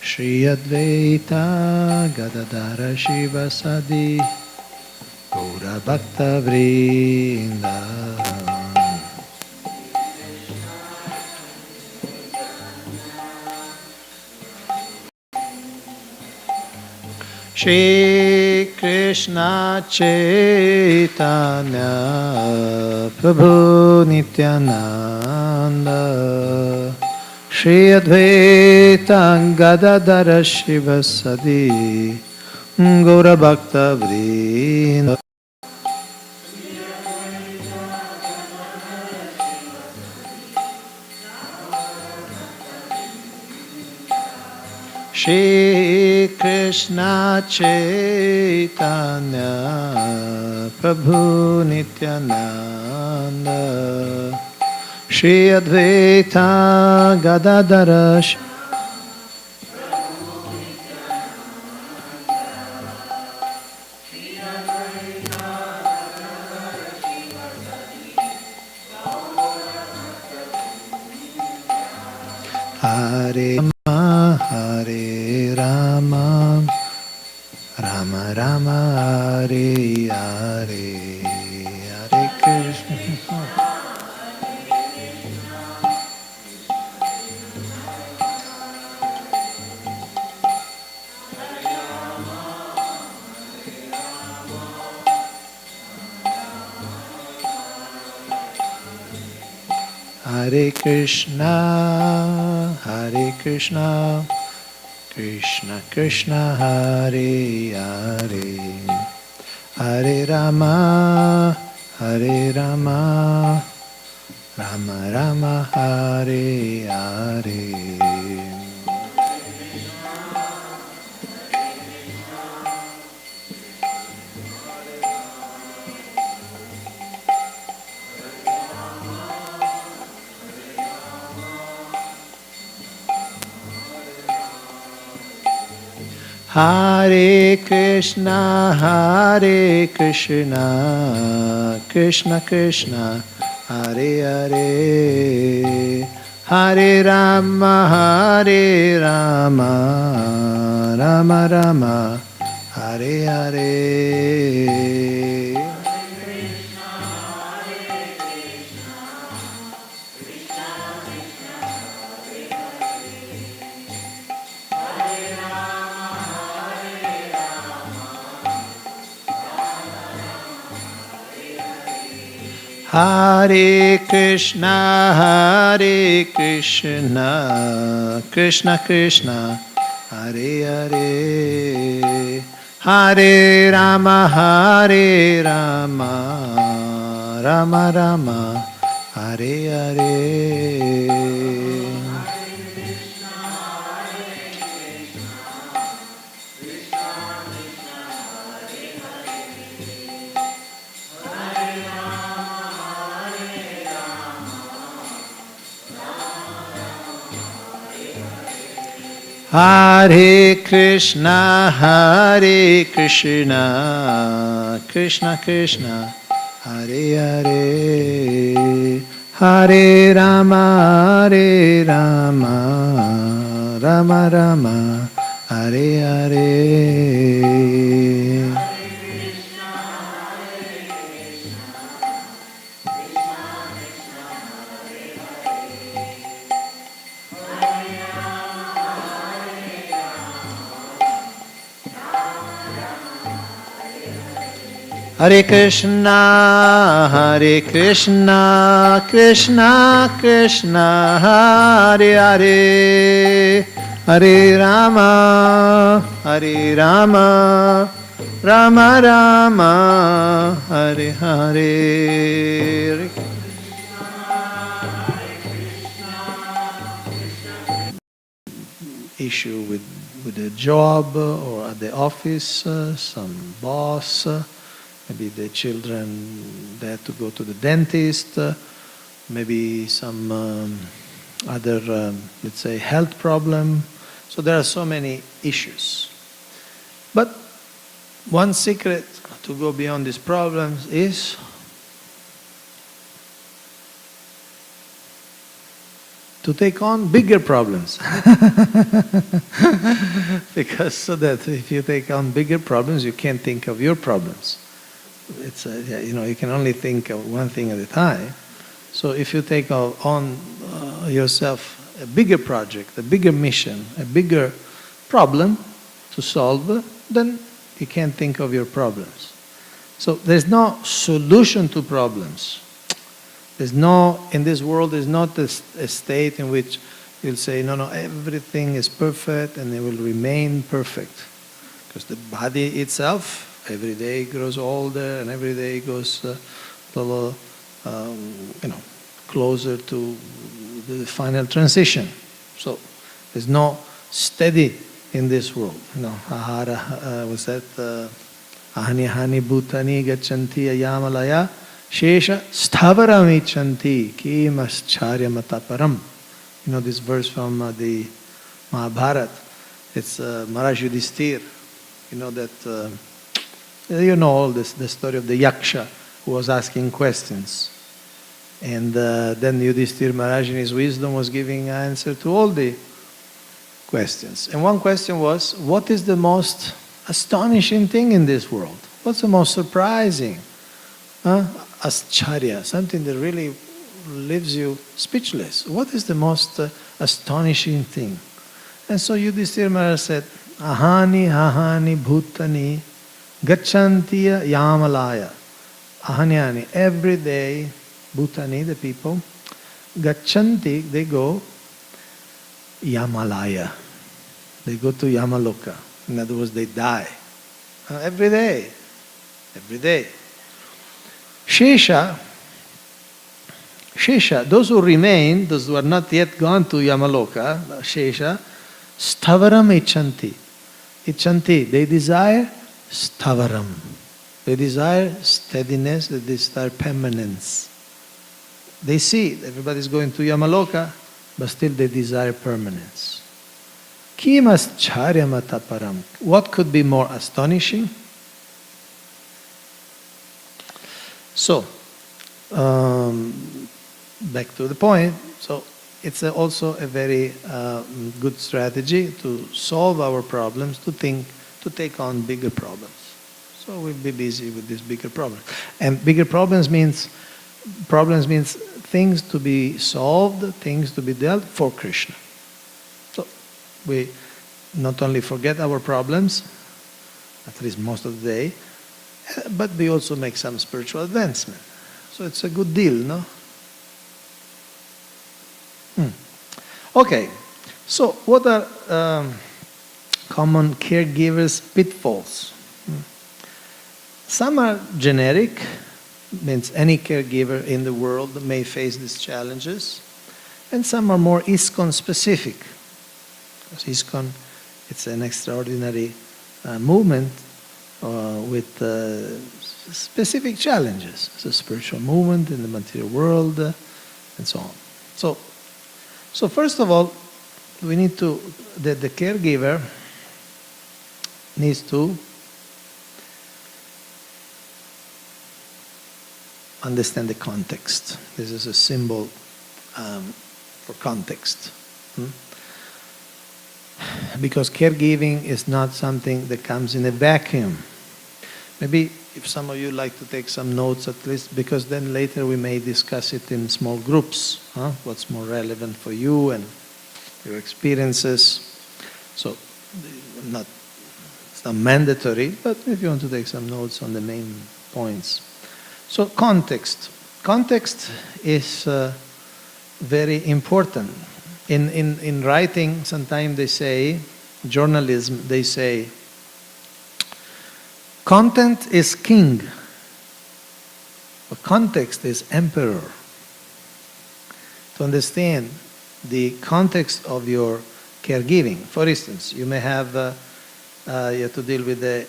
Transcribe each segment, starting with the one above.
Shri Advaita Gadadara Shivasadi Gaura Bhakta Vrinda Shri Krishna Chaitanya Prabhu Nityananda Shri Advaita Gadadara Shivasadi Gaura Bhakta Vrinda Shri Krishna Chaitanya Prabhu Nityananda Shri Advaita Gadadara Hare Rama Hare Rama Rama Rama Hare Hare Hare Krishna Hare Krishna Krishna Krishna Hare Hare Hare Rama Rama Rama Hare Hare Hare Krishna Krishna Krishna Hare Hare Hare Rama Rama Rama Hare Hare Hare Krishna Krishna Krishna Hare Hare Hare Rama Rama Rama Hare Hare Hare Krishna Krishna Krishna Hare Hare Hare Rama Rama Rama Hare Hare Hare Krishna Krishna Krishna Hare Hare Hare Rama Rama Rama Hare Hare issue with a job or at the office, some boss, maybe the children, they have to go to the dentist, maybe some other, let's say, health problem. So there are so many issues. But one secret to go beyond these problems is to take on bigger problems. Because so that if you take on bigger problems, you can't think of your problems. It's you can only think of one thing at a time. So if you take on yourself a bigger project, a bigger mission, a bigger problem to solve, then you can't think of your problems. So there's no solution to problems. In this world, there's not a state in which you'll say, no, everything is perfect and it will remain perfect. Because the body itself, every day grows older and every day goes a little, closer to the final transition. So there's no steady in this world. Ahara, was that ahani hani bhutani gacchanti ayamalaya shesha sthavarami chanti kimascharya mataparam. This verse from the Mahabharata. It's Maharaj Yudhisthira. All this, the story of the Yaksha who was asking questions. And then Yudhisthira Maharaj in his wisdom was giving an answer to all the questions. And one question was, what is the most astonishing thing in this world? What's the most surprising? Ascharya, something that really leaves you speechless. What is the most astonishing thing? And so Yudhisthira Maharaj said, ahani bhutani gacchantiya yamalaya. Ahani, every day, bhutani, the people, gacchanti, they go yamalaya. They go to Yamaloka. In other words, they die. Every day. Shesha, those who remain, those who are not yet gone to Yamaloka, Shesha, stavaram ichanti. Ichanti, they desire stavaram. They desire steadiness, they desire permanence. They see everybody's going to Yamaloka, but still they desire permanence. Kimascharya mataparam. What could be more astonishing? So, back to the point. So, it's also a very good strategy to solve our problems, to take on bigger problems. So we'll be busy with this bigger problem. And bigger problems means things to be solved, things to be dealt for Krishna. So we not only forget our problems, at least most of the day, but we also make some spiritual advancement. So it's a good deal, no? Okay, so what are common caregivers' pitfalls? Some are generic, means any caregiver in the world may face these challenges, and some are more ISKCON specific. Because ISKCON, it's an extraordinary movement with specific challenges. It's a spiritual movement in the material world, and so on. So first of all, we need to, the caregiver needs to understand the context. This is a symbol for context. Because caregiving is not something that comes in a vacuum. Maybe if some of you like to take some notes at least, because then later we may discuss it in small groups. What's more relevant for you and your experiences. So it's not mandatory, but if you want to take some notes on the main points. So context. Context is very important. In writing, sometimes they say, journalism, they say, content is king, but context is emperor. To understand the context of your caregiving, for instance, you may have, you have to deal with the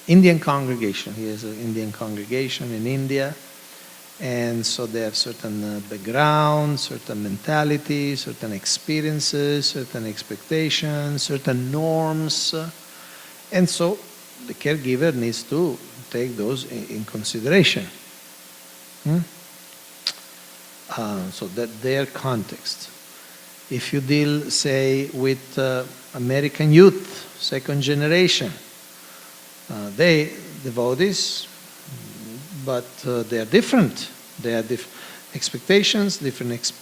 Indian congregation. He has an Indian congregation in India, and so they have certain background, certain mentality, certain experiences, certain expectations, certain norms, and so the caregiver needs to take those in consideration. So that their context. If you deal, say, with American youth, second generation, they devotees, but they are different. They are expectations, different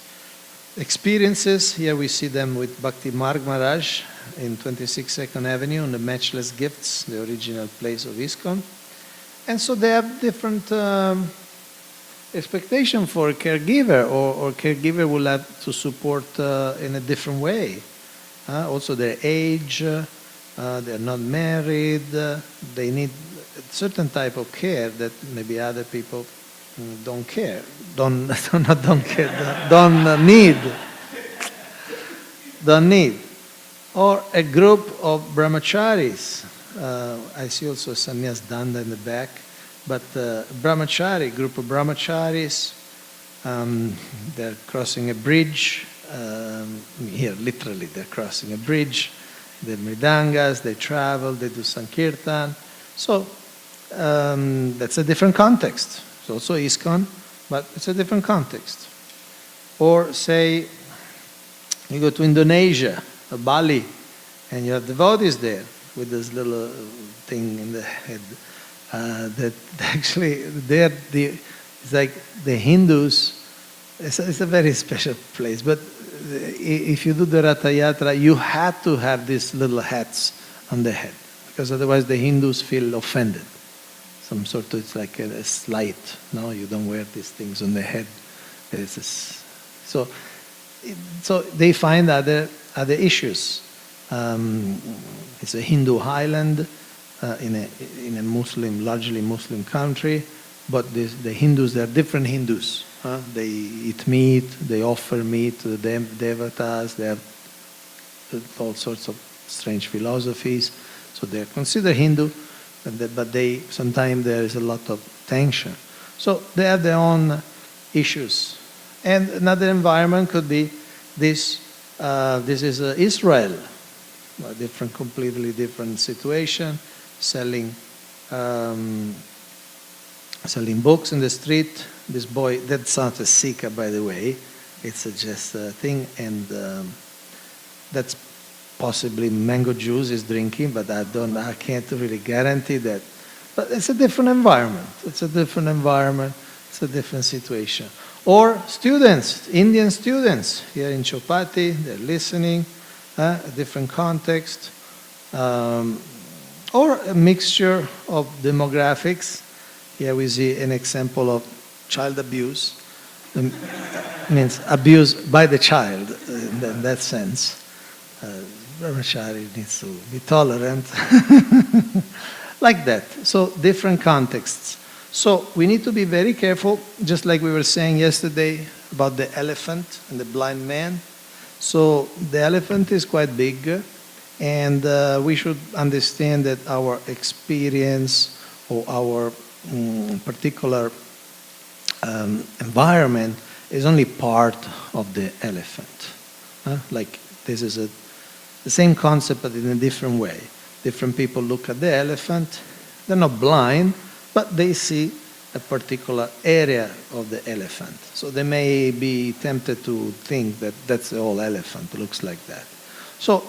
experiences. Here we see them with Bhakti Marg Maharaj in 26 2nd Avenue on the Matchless Gifts, the original place of ISKCON. And so they have different expectation for a caregiver, or caregiver will have to support in a different way. Also their age, they're not married, they need a certain type of care that maybe other people don't care, don't need. Or a group of brahmacharis. I see also sannyas danda in the back. But brahmachari, group of brahmacharis, they're crossing a bridge. Here, literally, they're crossing a bridge. They're mridangas, they travel, they do sankirtan. So that's a different context. It's also ISKCON, but it's a different context. Or say you go to Indonesia, Bali, and you have devotees there with this little thing in the head. That actually, it's like the Hindus, it's a very special place, but if you do the Ratha Yatra, you have to have these little hats on the head, because otherwise the Hindus feel offended. Some sort of, it's like a slight, no, you don't wear these things on the head. So they find other issues. It's a Hindu highland in a Muslim, largely Muslim country, but the Hindus, they are different Hindus. They eat meat, they offer meat to the devatas, they have all sorts of strange philosophies. So they are considered Hindu, but sometimes there is a lot of tension. So they have their own issues. And another environment could be this. This is Israel, a completely different situation. Selling books in the street. This boy, that's not a Sikha, by the way. It's just a thing, and that's possibly mango juice is drinking, but I can't really guarantee that. But it's a different environment. It's a different situation. Or students, Indian students here in Chopati, they're listening, a different context. Or a mixture of demographics. Here we see an example of child abuse. Means abuse by the child in that sense. Brahmachari needs to be tolerant. Like that. So different contexts. So we need to be very careful, just like we were saying yesterday about the elephant and the blind man. So the elephant is quite big. And we should understand that our experience or our particular environment is only part of the elephant. Like this is the same concept but in a different way. Different people look at the elephant. They're not blind, but they see a particular area of the elephant. So they may be tempted to think that that's the whole elephant, looks like that. So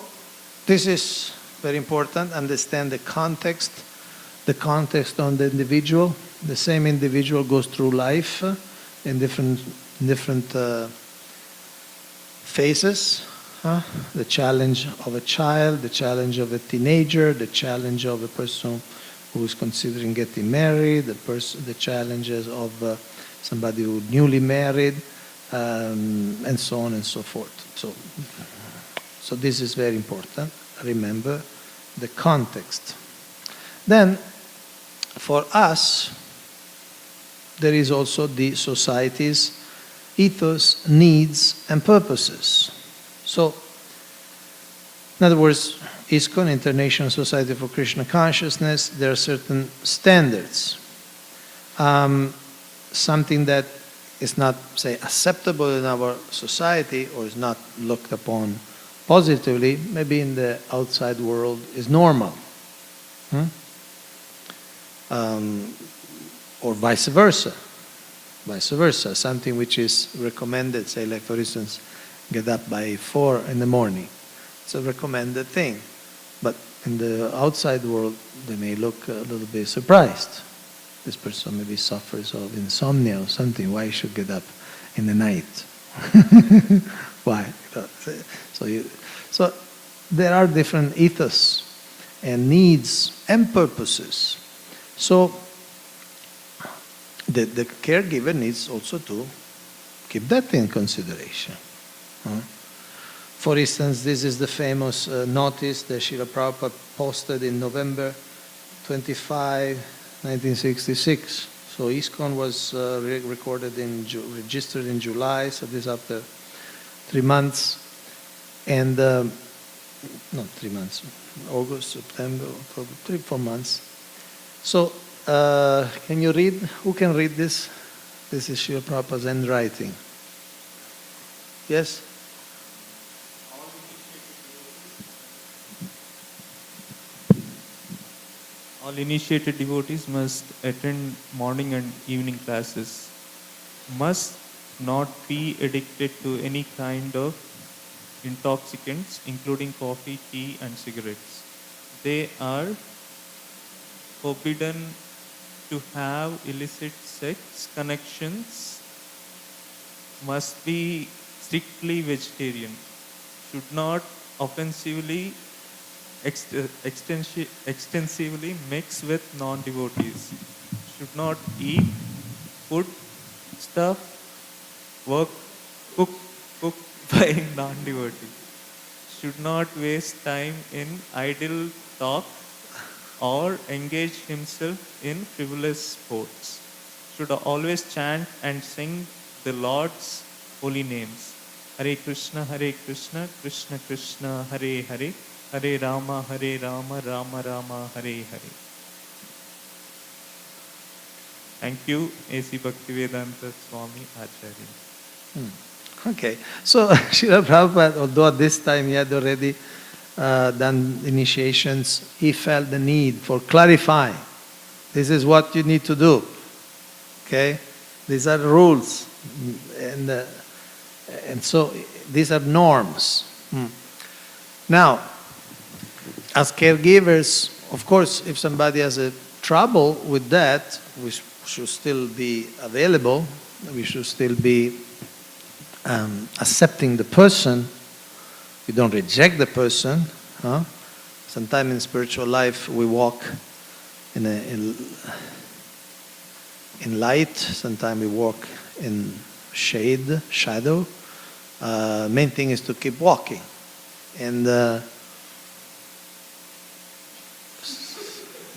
this is very important. Understand the context on the individual. The same individual goes through life in different phases. The challenge of a child, the challenge of a teenager, the challenge of a person who is considering getting married, the challenges of somebody who newly married, and so on and so forth. So this is very important. Remember the context. Then, for us, there is also the society's ethos, needs, and purposes. So, in other words, ISKCON, International Society for Krishna Consciousness, there are certain standards. Something that is not, say, acceptable in our society or is not looked upon positively, maybe in the outside world is normal. Or vice versa. Something which is recommended, say, like for instance, get up by 4 in the morning. It's a recommended thing. But in the outside world, they may look a little bit surprised. This person maybe suffers of insomnia or something. Why should get up in the night? Why? So there are different ethos and needs and purposes. So the caregiver needs also to keep that in consideration. For instance, this is the famous notice that Srila Prabhupada posted in November 25, 1966. So ISKCON was registered in July, so this after 3 months. And, not 3 months, August, September, October, 3-4 months. So, can you read? Who can read this? This is Srila Prabhupada's handwriting. Yes? All initiated devotees must attend morning and evening classes, must not be addicted to any kind of intoxicants, including coffee, tea, and cigarettes. They are forbidden to have illicit sex connections, must be strictly vegetarian, should not offensively extensively mix with non-devotees, should not eat food, stuff, cook by non-devotees, should not waste time in idle talk or engage himself in frivolous sports, should always chant and sing the Lord's holy names. Hare Krishna, Krishna Krishna, Hare Hare, Hare Rama, Rama Rama, Hare Hare. Thank you, A.C. Bhaktivedanta Swami Acharya. Okay, so Srila Prabhupada, although at this time he had already done initiations, he felt the need for clarifying. This is what you need to do. Okay, these are rules, and so these are norms. Now, as caregivers, of course, if somebody has a trouble with that, we should still be available. We should still be accepting the person. We don't reject the person. Sometimes in spiritual life we walk in light. Sometimes we walk in shade, shadow. Main thing is to keep walking. And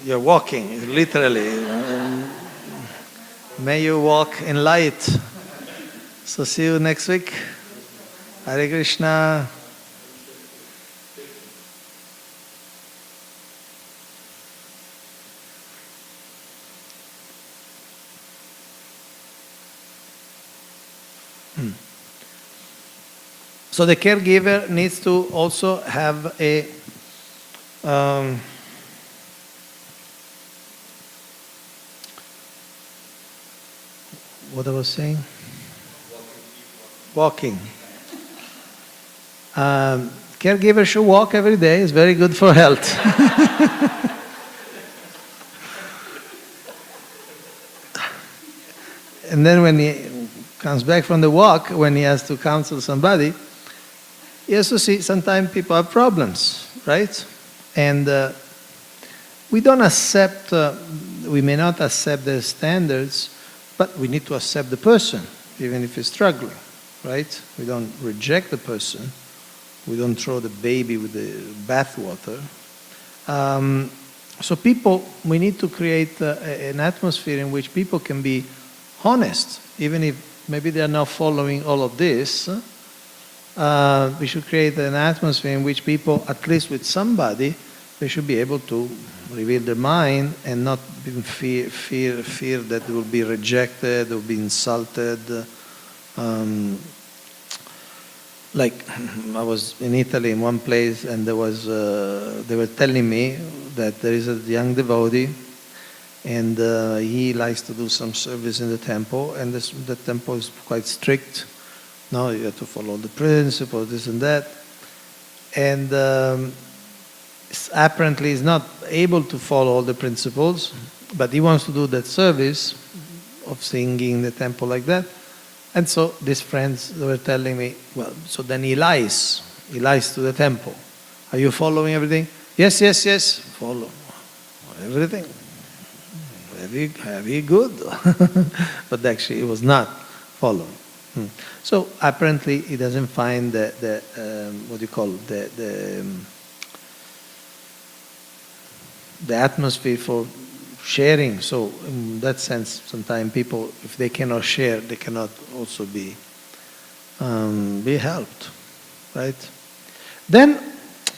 you're walking, literally. May you walk in light. So see you next week. Hare Krishna. So the caregiver needs to also have a what I was saying? Walking. Caregiver should walk every day. It's very good for health. And then when he comes back from the walk, when he has to counsel somebody, he has to see sometimes people have problems, right? And we don't accept, we may not accept their standards, but we need to accept the person, even if he's struggling, right? We don't reject the person. We don't throw the baby with the bathwater. So people, we need to create an atmosphere in which people can be honest, even if maybe they are not following all of this. We should create an atmosphere in which people, at least with somebody, they should be able to reveal their mind and not fear that they will be rejected, they will be insulted. Like I was in Italy in one place, and there was they were telling me that there is a young devotee, and he likes to do some service in the temple, and the temple is quite strict. No, you have to follow the principles, this and that. And apparently he's not able to follow all the principles, but he wants to do that service of singing the temple like that. And so these friends were telling me, well, so then he lies. He lies to the temple. Are you following everything? Yes, yes, yes. Follow everything. Very good. But actually he was not following. So apparently he doesn't find the what do you call it, the atmosphere for sharing. So in that sense, sometimes people, if they cannot share, they cannot also be helped, right? Then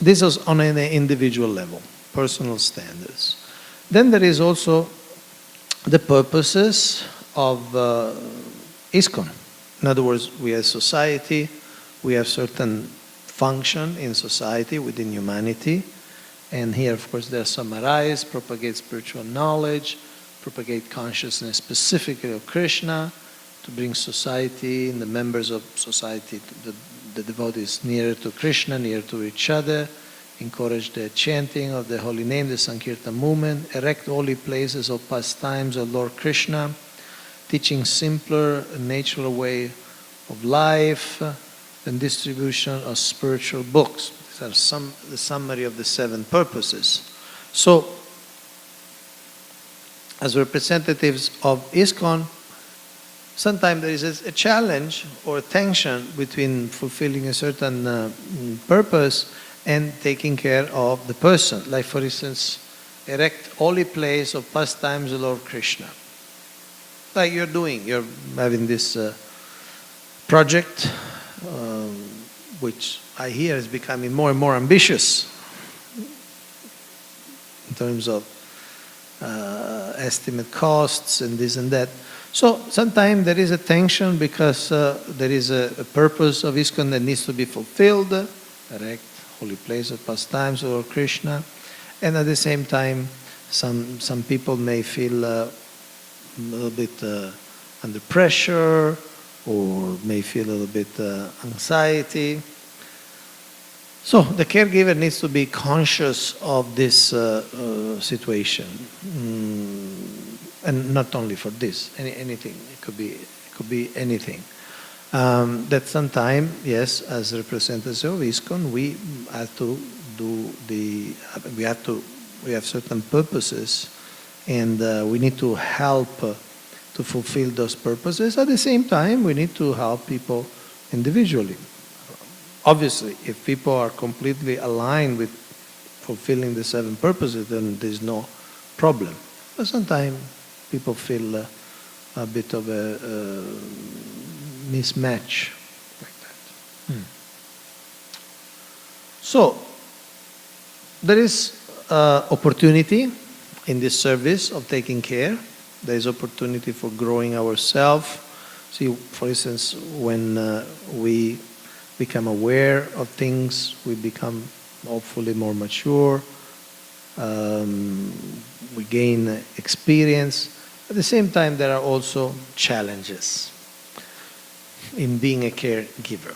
this is on an individual level, personal standards. Then there is also the purposes of ISKCON. In other words, we as society, we have certain function in society within humanity. And here, of course, they're summarized: propagate spiritual knowledge, propagate consciousness specifically of Krishna, to bring society and the members of society, the devotees, nearer to Krishna, nearer to each other, encourage the chanting of the holy name, the Sankirtan movement, erect holy places of pastimes of Lord Krishna, teaching simpler, natural way of life, and distribution of spiritual books. These are the summary of the 7 purposes. So, as representatives of ISKCON, sometimes there is a challenge or a tension between fulfilling a certain purpose and taking care of the person. Like, for instance, erect holy place of pastimes of Lord Krishna. Like you're having this project, which I hear is becoming more and more ambitious in terms of estimate costs and this and that. So sometimes there is a tension because there is a purpose of ISKCON that needs to be fulfilled, erect holy place of pastimes of Lord Krishna, and at the same time some people may feel a little bit under pressure, or may feel a little bit anxiety. So the caregiver needs to be conscious of this situation, and not only for this, anything. It could be anything. That sometimes, yes, as representatives of ISKCON, we have to we have certain purposes, and we need to help to fulfill those purposes. At the same time, we need to help people individually. Obviously, if people are completely aligned with fulfilling the 7 purposes, then there's no problem. But sometimes people feel a bit of a mismatch like that. So, there is opportunity in this service of taking care. There is opportunity for growing ourselves. See, for instance, when we become aware of things, we become hopefully more mature, we gain experience. At the same time, there are also challenges in being a caregiver,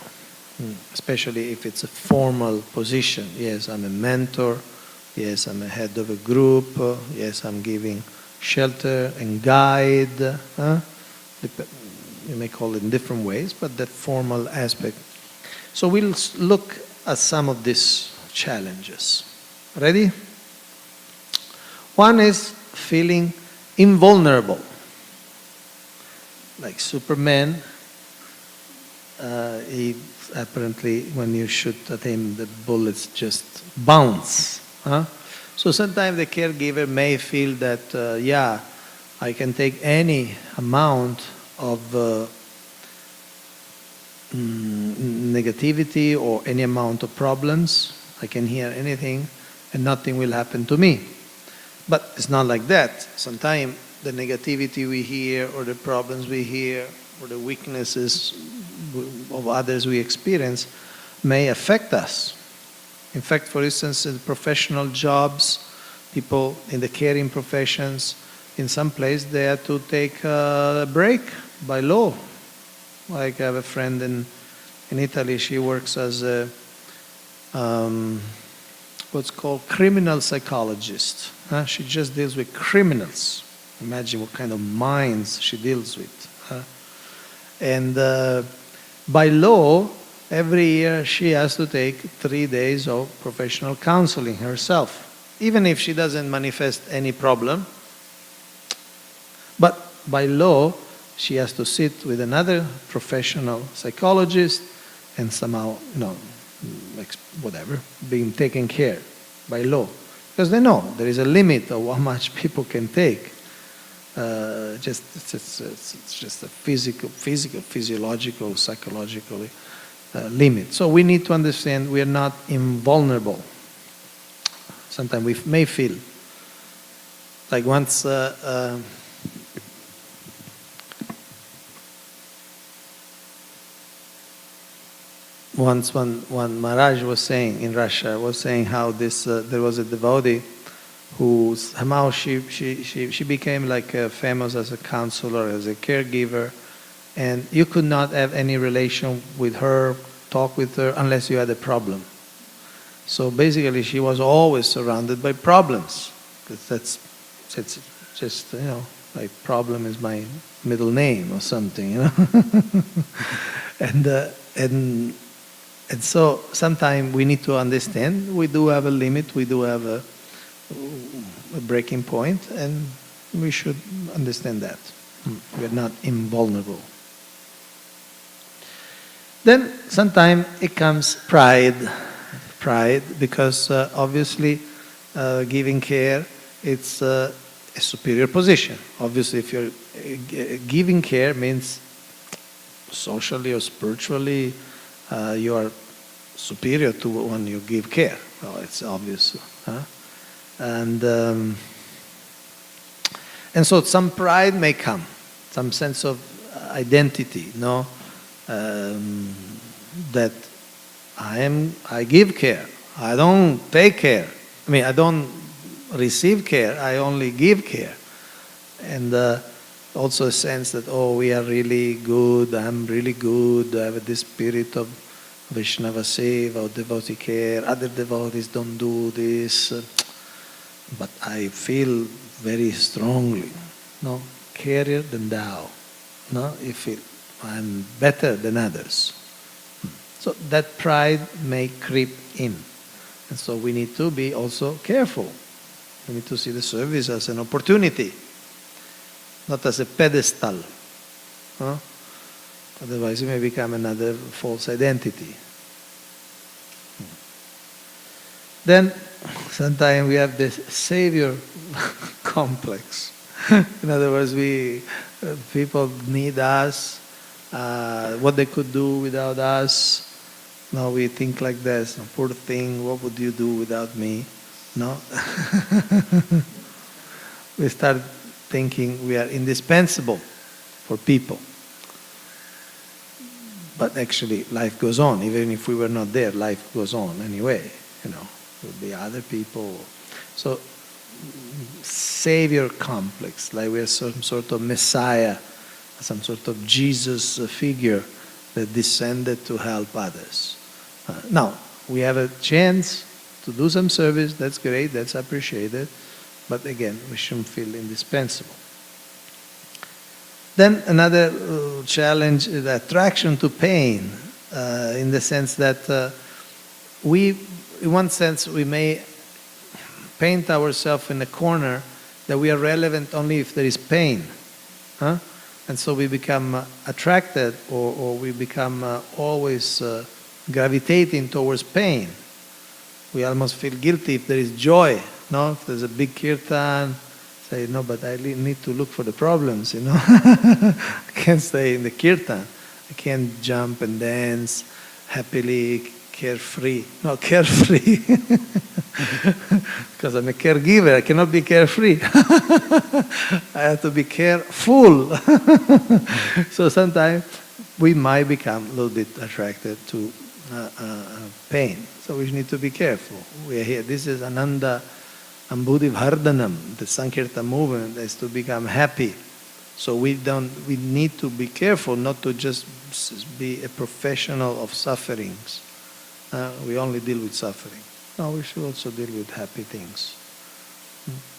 especially if it's a formal position. Yes, I'm a mentor. Yes, I'm a head of a group. Yes, I'm giving shelter and guide. You may call it in different ways, but that formal aspect. So we'll look at some of these challenges. Ready? One is feeling invulnerable. Like Superman, he apparently, when you shoot at him, the bullets just bounce. So sometimes the caregiver may feel that, yeah, I can take any amount of negativity or any amount of problems. I can hear anything and nothing will happen to me. But it's not like that. Sometimes the negativity we hear, or the problems we hear, or the weaknesses of others we experience may affect us. In fact, for instance, in professional jobs, people in the caring professions, in some place they have to take a break by law. Like I have a friend in In Italy, she works as a what's called criminal psychologist. She just deals with criminals. Imagine what kind of minds she deals with. And by law, every year she has to take 3 days of professional counseling herself, even if she doesn't manifest any problem. But by law, she has to sit with another professional psychologist and somehow, whatever, being taken care by law. Because they know there is a limit of how much people can take. It's just a physical, physiological, psychological limit. So we need to understand we are not invulnerable. Sometimes we may feel like once one Maharaj was saying in Russia, was saying how this there was a devotee who somehow she became like famous as a counselor, as a caregiver, and you could not have any relation with her, talk with her, unless you had a problem. So basically she was always surrounded by problems. It's just, like problem is my middle name or something, And so sometimes we need to understand we do have a limit, we do have a breaking point, and we should understand that. We are not invulnerable. Then sometimes it comes pride, because obviously giving care, it's a superior position. Obviously if you're giving care means socially or spiritually you are superior to when you give care. Well, it's obvious. And so some pride may come, some sense of identity, that I give care, I don't take care. I don't receive care, I only give care. And also a sense that, we are really good, I'm really good, I have this spirit of Vaishnava Seva or devotee care, other devotees don't do this, but I feel very strongly, carier than thou, I'm better than others. So that pride may creep in. And so we need to be also careful. We need to see the service as an opportunity, not as a pedestal. Otherwise it may become another false identity. Then sometimes we have this savior complex. In other words, people need us, what they could do without us. Now we think like this, poor thing, what would you do without me? No? We start thinking we are indispensable for people. But actually life goes on. Even if we were not there, life goes on anyway. There will be other people. So savior complex, like we are some sort of Messiah, some sort of Jesus figure that descended to help others. Now, we have a chance to do some service, that's great, that's appreciated, but again, we shouldn't feel indispensable. Then another challenge is attraction to pain, in the sense that in one sense, we may paint ourselves in a corner that we are relevant only if there is pain. And so we become attracted or we become always gravitating towards pain. We almost feel guilty if there is joy. If there's a big kirtan, say, no, but I need to look for the problems, I can't stay in the kirtan. I can't jump and dance happily, carefree. No, carefree. Because I'm a caregiver, I cannot be carefree. I have to be careful. So sometimes we might become a little bit attracted to pain. So we need to be careful. We are here. This is Ananda Ambudhi Vardhanam. The Sankirtan movement is to become happy. So we need to be careful not to just be a professional of sufferings. We only deal with suffering. No, we should also deal with happy things.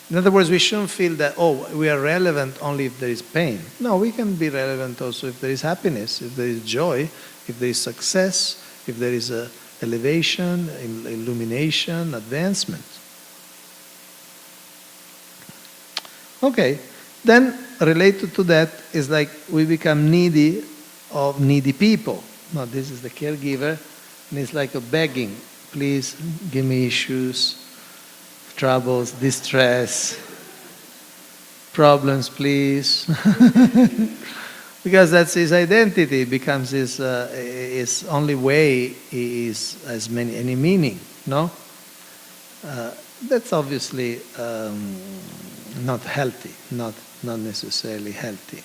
In other words, we shouldn't feel that, oh, we are relevant only if there is pain. No, we can be relevant also if there is happiness, if there is joy, if there is success, if there is elevation, illumination, advancement. Okay, then related to that is like we become needy of needy people. Now this is the caregiver, and it's like a begging. Please give me issues, troubles, distress, problems, please. Because that's his identity, becomes his only way is as any meaning, no? That's obviously not healthy, not necessarily healthy.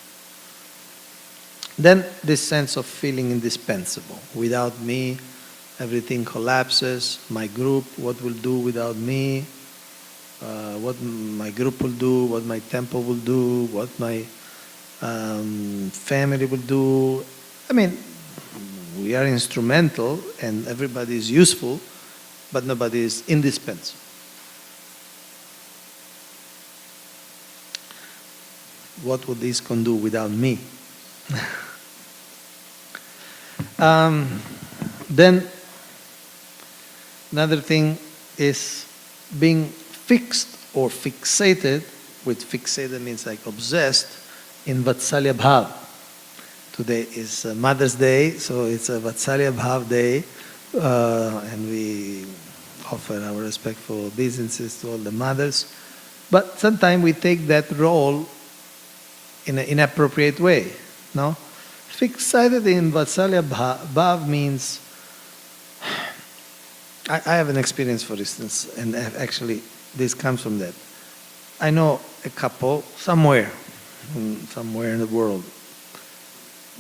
Then this sense of feeling indispensable. Without me, everything collapses. My group, what will do without me? What my group will do, what my temple will do, what my family will do. I mean, we are instrumental and everybody is useful, but nobody is indispensable. What would ISKCON do without me? Then another thing is being fixed or fixated, with fixated means like obsessed, in Vatsalya Bhav. Today is Mother's Day, so it's a Vatsalya Bhav day, and we offer our respectful obeisances to all the mothers. But sometimes we take that role in an inappropriate way, no? Fixated in Vatsalya Bhav means, I have an experience, for instance, and actually this comes from that. I know a couple somewhere in the world.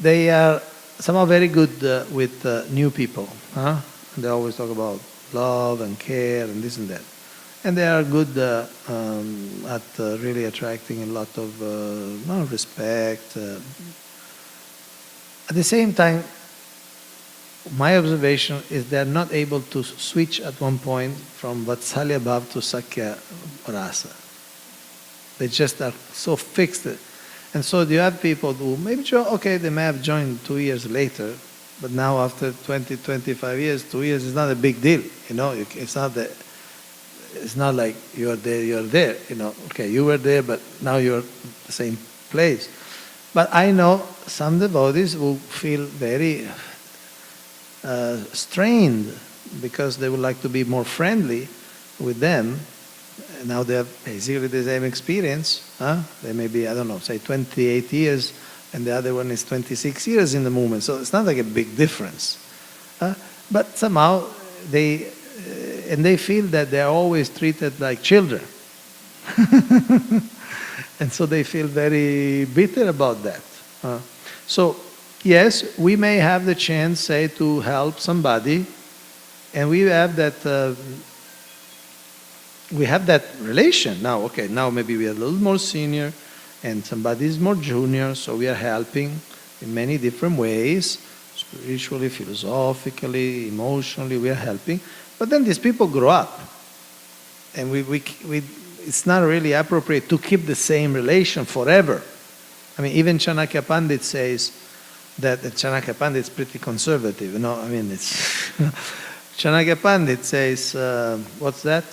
They are somehow very good with new people. Huh? They always talk about love and care and this and that. And they are good at really attracting a lot of respect. At the same time, my observation is they are not able to switch at one point from Vatsalya Bhav to Sakya Rasa. They just are so fixed. And so you have people who maybe, okay, they may have joined 2 years later, but now after 20, 25 years, 2 years is not a big deal. You know, it's not like you're there. You know, okay, you were there, but now you're at the same place. But I know some devotees who feel very strained because they would like to be more friendly with them. And now they have basically the same experience. They may be, I don't know, say 28 years, and the other one is 26 years in the movement. So it's not like a big difference. But somehow they feel that they are always treated like children. And so they feel very bitter about that. So, yes, we may have the chance, say, to help somebody, and we have that relation now. Okay, now maybe we are a little more senior, and somebody is more junior, so we are helping in many different ways, spiritually, philosophically, emotionally, we are helping. But then these people grow up, and it's not really appropriate to keep the same relation forever. I mean, even Chanakya Pandit says that Chanakya Pandit is pretty conservative. You know, I mean, it's Chanakya Pandit says, what's that?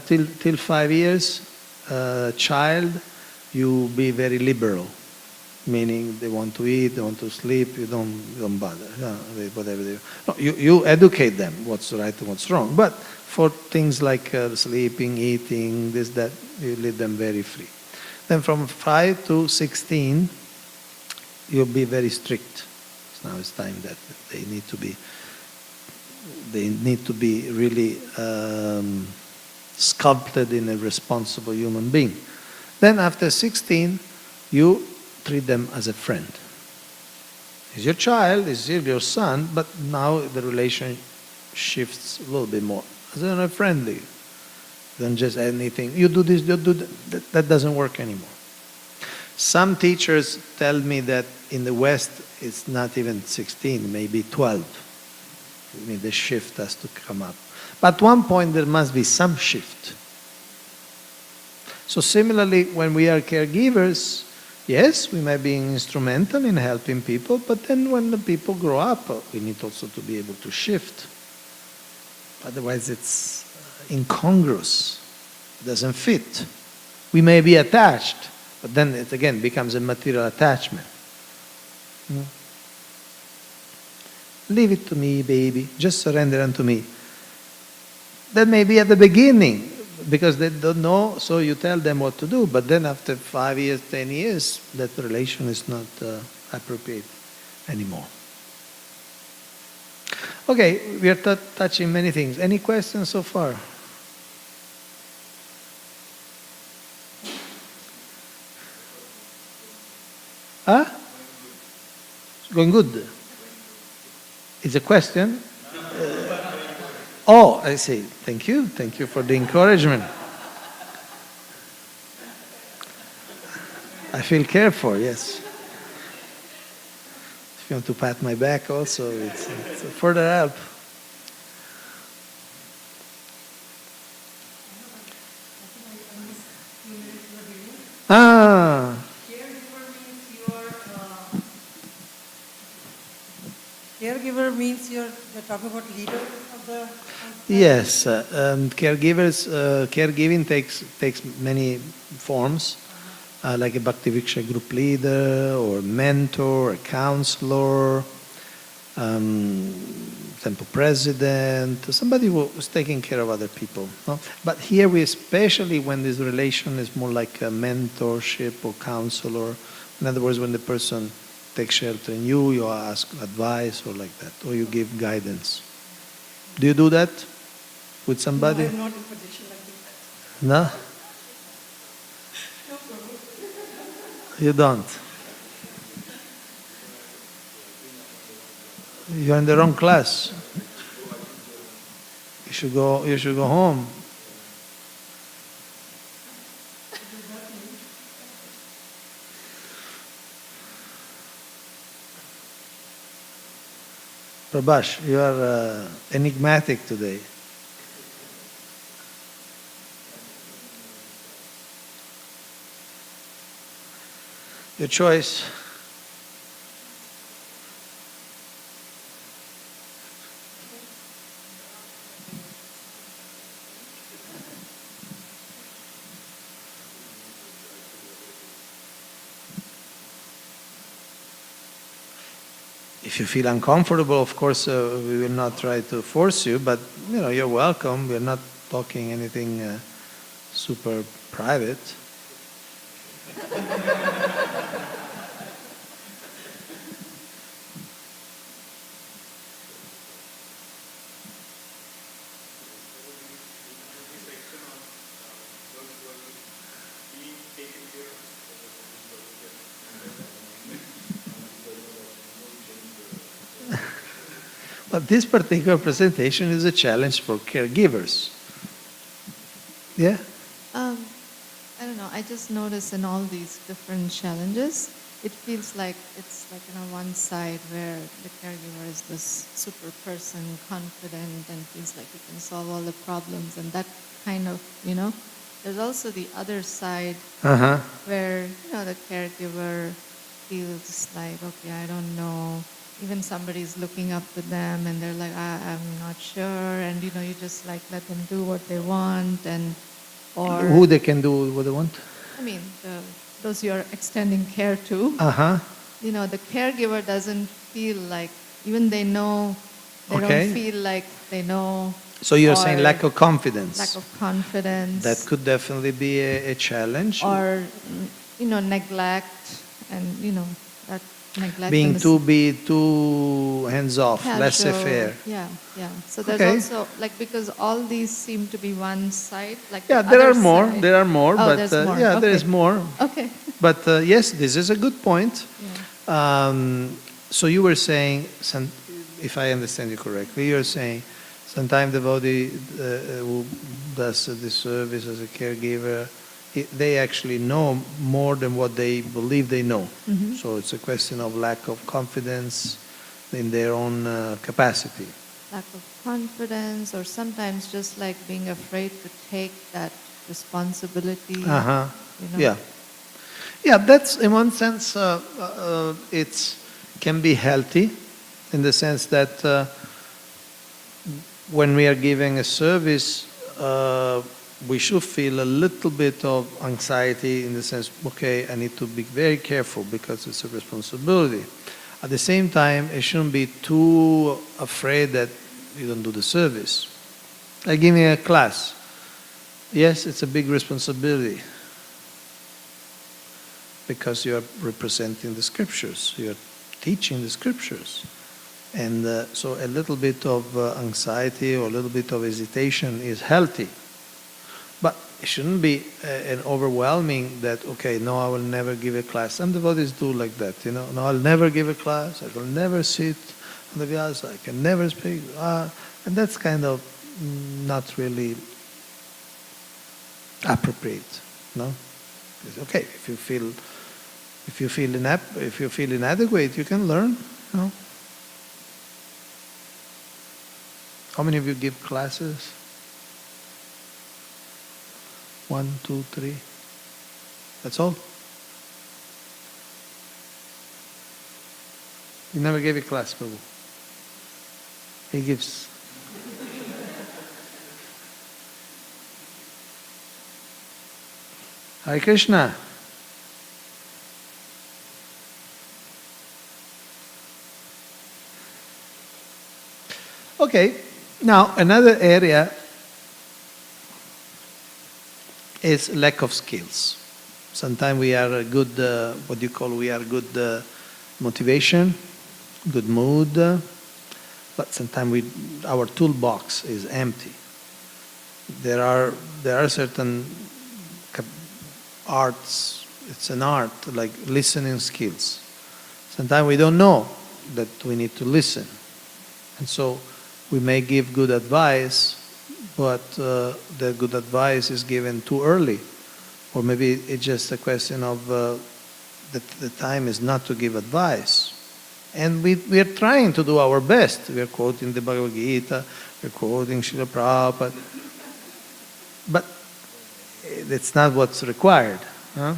Till 5 years, child, you be very liberal, meaning they want to eat, they want to sleep, you don't bother. Whatever they, no, you educate them what's right and what's wrong. But for things like sleeping, eating, this, that, you leave them very free. Then from 5 to 16, you'll be very strict. So now it's time that they need to be really sculpted in a responsible human being. Then after 16, you treat them as a friend. He's your child, he's your son, but now the relation shifts a little bit more. As a friendly, than just anything. You do this, you do that. That doesn't work anymore. Some teachers tell me that in the West it's not even 16, maybe 12. I mean, the shift has to come up. But at one point there must be some shift. So similarly, when we are caregivers, yes, we may be instrumental in helping people, but then when the people grow up, we need also to be able to shift. Otherwise it's incongruous. It doesn't fit. We may be attached, but then it again becomes a material attachment. Leave it to me, baby. Just surrender unto me. That may be at the beginning, because they don't know, so you tell them what to do. But then after 5 years, 10 years, that relation is not appropriate anymore. Okay, we are touching many things. Any questions so far? Huh? It's going good. It's a question? Oh, I see. Thank you. Thank you for the encouragement. I feel cared for, yes. If you want to pat my back also, it's a further help. Ah. Caregiver means you're talking about leader of the... Yes, caregiving takes many forms, like a Bhakti Viksha group leader, or mentor, a counselor, temple president, somebody who is taking care of other people. No? But here we, especially when this relation is more like a mentorship or counselor, in other words, when the person takes shelter in you, you ask advice or like that, or you give guidance. Do you do that with somebody? No, I'm not in position like that. No? You don't? You're in the wrong class. You should go home. Prabhash, you are enigmatic today. Your choice. If you feel uncomfortable, of course, we will not try to force you, but you're welcome. We're not talking anything super private. But this particular presentation is a challenge for caregivers. Yeah? I don't know, I just notice in all these different challenges, it feels like it's like one side where the caregiver is this super person, confident, and feels like he can solve all the problems, and that kind of, There's also the other side where, the caregiver feels like, okay, I don't know, even somebody's looking up to them and they're like, I'm not sure, and you just like let them do what they want, or who they can do what they want? I mean, those you're extending care to. The caregiver doesn't feel like, even they know, they don't feel like they know. So you're saying lack of confidence. Lack of confidence. That could definitely be a challenge. Or, neglect, and that neglect. Being too hands-off, laissez-faire. Yeah. So there's also, because all these seem to be one side, there are more. Side. There are more, oh, but there's more. there Okay. is more. Okay. But yes, this is a good point. Yeah. So you were saying, if I understand you correctly, you're saying sometimes the body who does the service as a caregiver they actually know more than what they believe they know. Mhm. So it's a question of lack of confidence in their own capacity. Lack of confidence, or sometimes just like being afraid to take that responsibility. Uh-huh. You know? Yeah. Yeah, that's in one sense, it's can be healthy in the sense that when we are giving a service, we should feel a little bit of anxiety in the sense, okay, I need to be very careful because it's a responsibility. At the same time, it shouldn't be too afraid that you don't do the service. Like giving a class. Yes, it's a big responsibility because you are representing the scriptures, you are teaching the scriptures. And so a little bit of anxiety or a little bit of hesitation is healthy. But it shouldn't be an overwhelming that, okay, no, I will never give a class. Some devotees do like that, you know. No, I'll never give a class. I will never sit on the vyasa. I can never speak. And that's kind of not really appropriate, no? It's okay, if you feel inadequate, you can learn, you know. How many of you give classes? 1, 2, 3. That's all? You never gave a class, Prabhu. He gives. Hare Krishna. Okay, now another area is lack of skills. Sometimes we are a good, we are good motivation, good mood, but sometimes our toolbox is empty. There are certain arts, it's an art, like listening skills. Sometimes we don't know that we need to listen. And so we may give good advice, but the good advice is given too early. Or maybe it's just a question of the time is not to give advice. And we are trying to do our best. We are quoting the Bhagavad Gita, we're quoting Srila Prabhupada. But it's not what's required. Huh?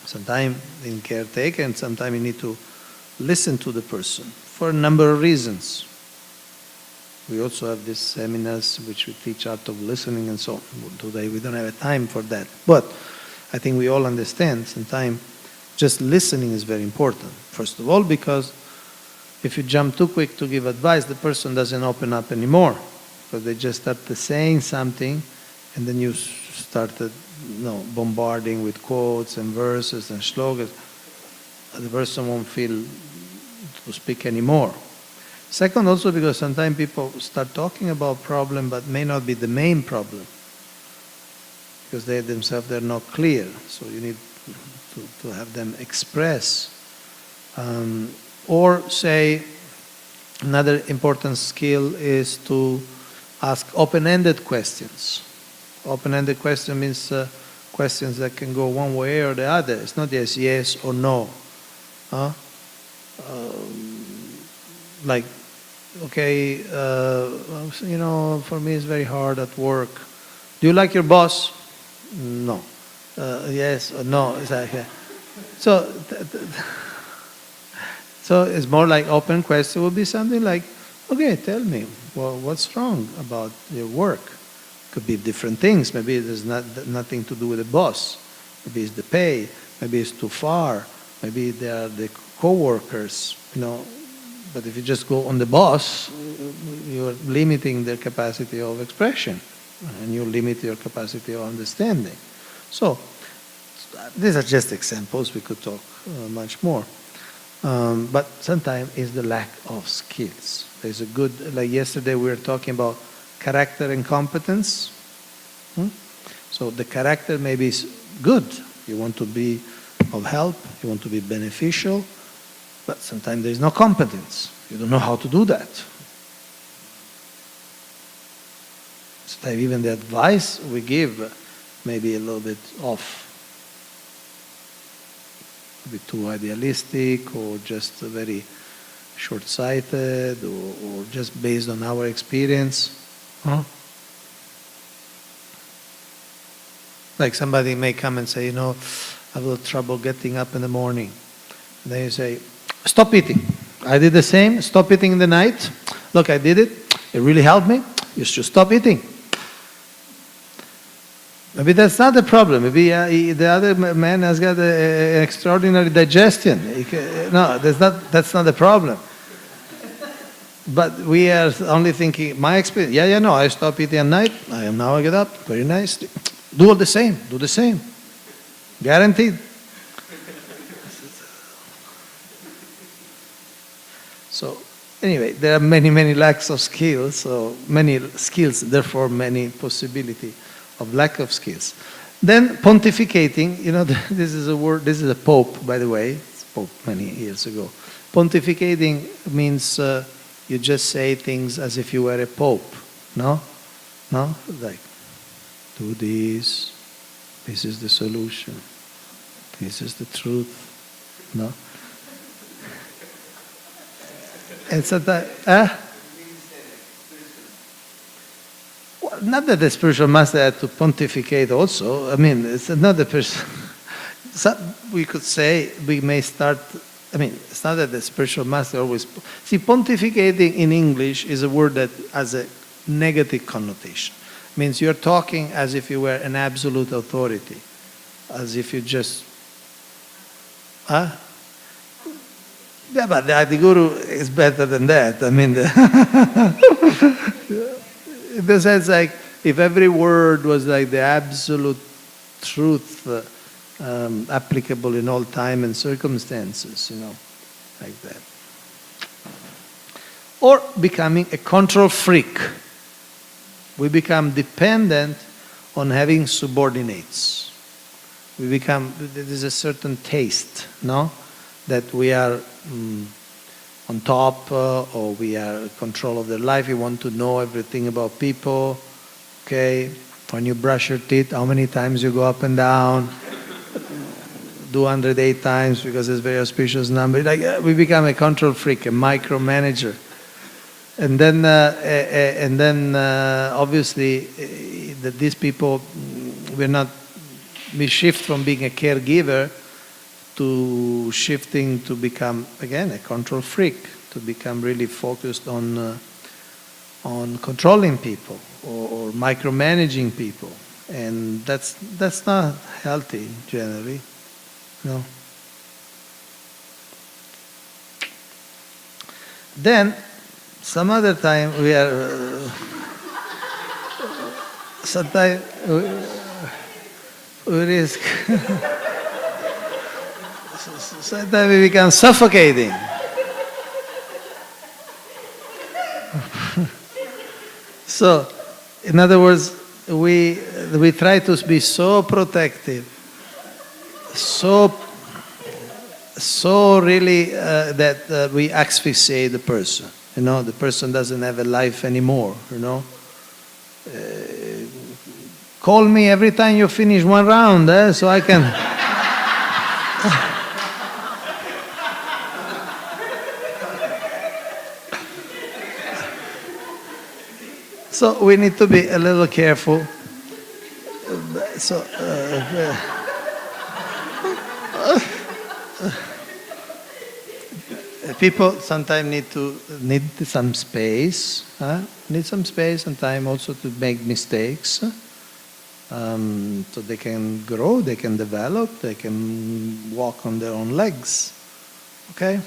Sometimes in caretaker, and sometimes you need to listen to the person for a number of reasons. We also have these seminars which we teach art of listening and so on. Today we don't have time for that. But I think we all understand sometimes just listening is very important. First of all, because if you jump too quick to give advice, the person doesn't open up anymore. Because they just started saying something and then you started bombarding with quotes and verses and slogas. The person won't feel to speak anymore. Second, also because sometimes people start talking about problem but may not be the main problem. Because they themselves, they're not clear. So you need to have them express. Or say, another important skill is to ask open-ended questions. Open-ended question means questions that can go one way or the other. It's not just yes or no. Like, okay, for me it's very hard at work. Do you like your boss? No. Yes or no. Exactly. So it's more like open question would be something like, okay, tell me, well, what's wrong about your work? Could be different things. Maybe there's nothing to do with the boss. Maybe it's the pay. Maybe it's too far. Maybe they are the co-workers, But if you just go on the boss, you're limiting their capacity of expression. And you limit your capacity of understanding. So, these are just examples. We could talk much more. But sometimes it's the lack of skills. There's a good, like yesterday we were talking about character and competence. So the character maybe is good. You want to be of help, you want to be beneficial, but sometimes there is no competence. You don't know how to do that. Sometimes even the advice we give maybe a little bit off, a bit too idealistic, or just very short-sighted, or just based on our experience. Huh? Like somebody may come and say, I have a little trouble getting up in the morning. And then you say, stop eating. I did the same, stop eating in the night. Look, I did it. It really helped me. You should stop eating. Maybe that's not the problem. Maybe the other man has got an extraordinary digestion. No, that's not the problem. But we are only thinking, my experience, I stop eating at night. Now I get up, very nice. Do all the same, do the same. Guaranteed. So anyway, there are many lacks of skills, so many skills, therefore many possibility of lack of skills. Then pontificating, this is a word, this is a pope, by the way, it's pope many years ago. Pontificating means you just say things as if you were a pope, no? Like, do this, this is the solution, this is the truth, no? And sometimes, well, not that the spiritual master had to pontificate also. I mean, it's another person. We could say, we may start, it's not that the spiritual master always... See, pontificating in English is a word that has a negative connotation. It means you're talking as if you were an absolute authority, as if you just... Yeah, but the Adiguru is better than that. In the sense, like, if every word was like the absolute truth applicable in all time and circumstances, like that. Or becoming a control freak. We become dependent on having subordinates. There's a certain taste, no? That we are on top, or we are in control of their life. We want to know everything about people. Okay, when you brush your teeth, how many times you go up and down? Do 108 times because it's a very auspicious number. We become a control freak, a micromanager. And then obviously that these people, we shift from being a caregiver to shifting to become, again, a control freak, to become really focused on controlling people or micromanaging people. And that's not healthy, generally. No. Then, some other time we are... sometimes we risk... sometimes we become suffocating. So, in other words, we try to be so protective, so really that we asphyxiate the person. The person doesn't have a life anymore. Call me every time you finish one round, so I can. So we need to be a little careful. People sometimes need some space. Need some space and time also to make mistakes. So they can grow, they can develop, they can walk on their own legs. Okay?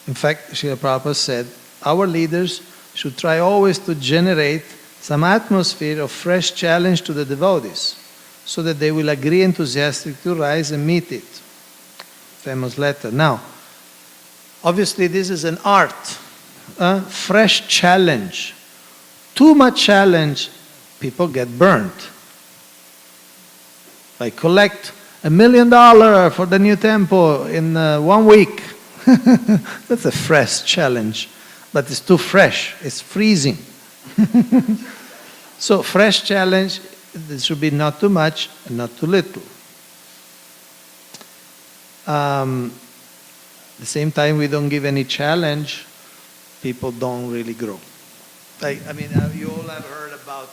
In fact, Srila Prabhupada said, our leaders should try always to generate some atmosphere of fresh challenge to the devotees, so that they will agree enthusiastically to rise and meet it. Famous letter. Now, obviously this is an art. Fresh challenge. Too much challenge, people get burnt. Like collect $1 million for the new temple in 1 week. That's a fresh challenge. But it's too fresh, it's freezing. So fresh challenge, there should be not too much and not too little. At the same time, we don't give any challenge, people don't really grow. Like, I mean, you all have heard about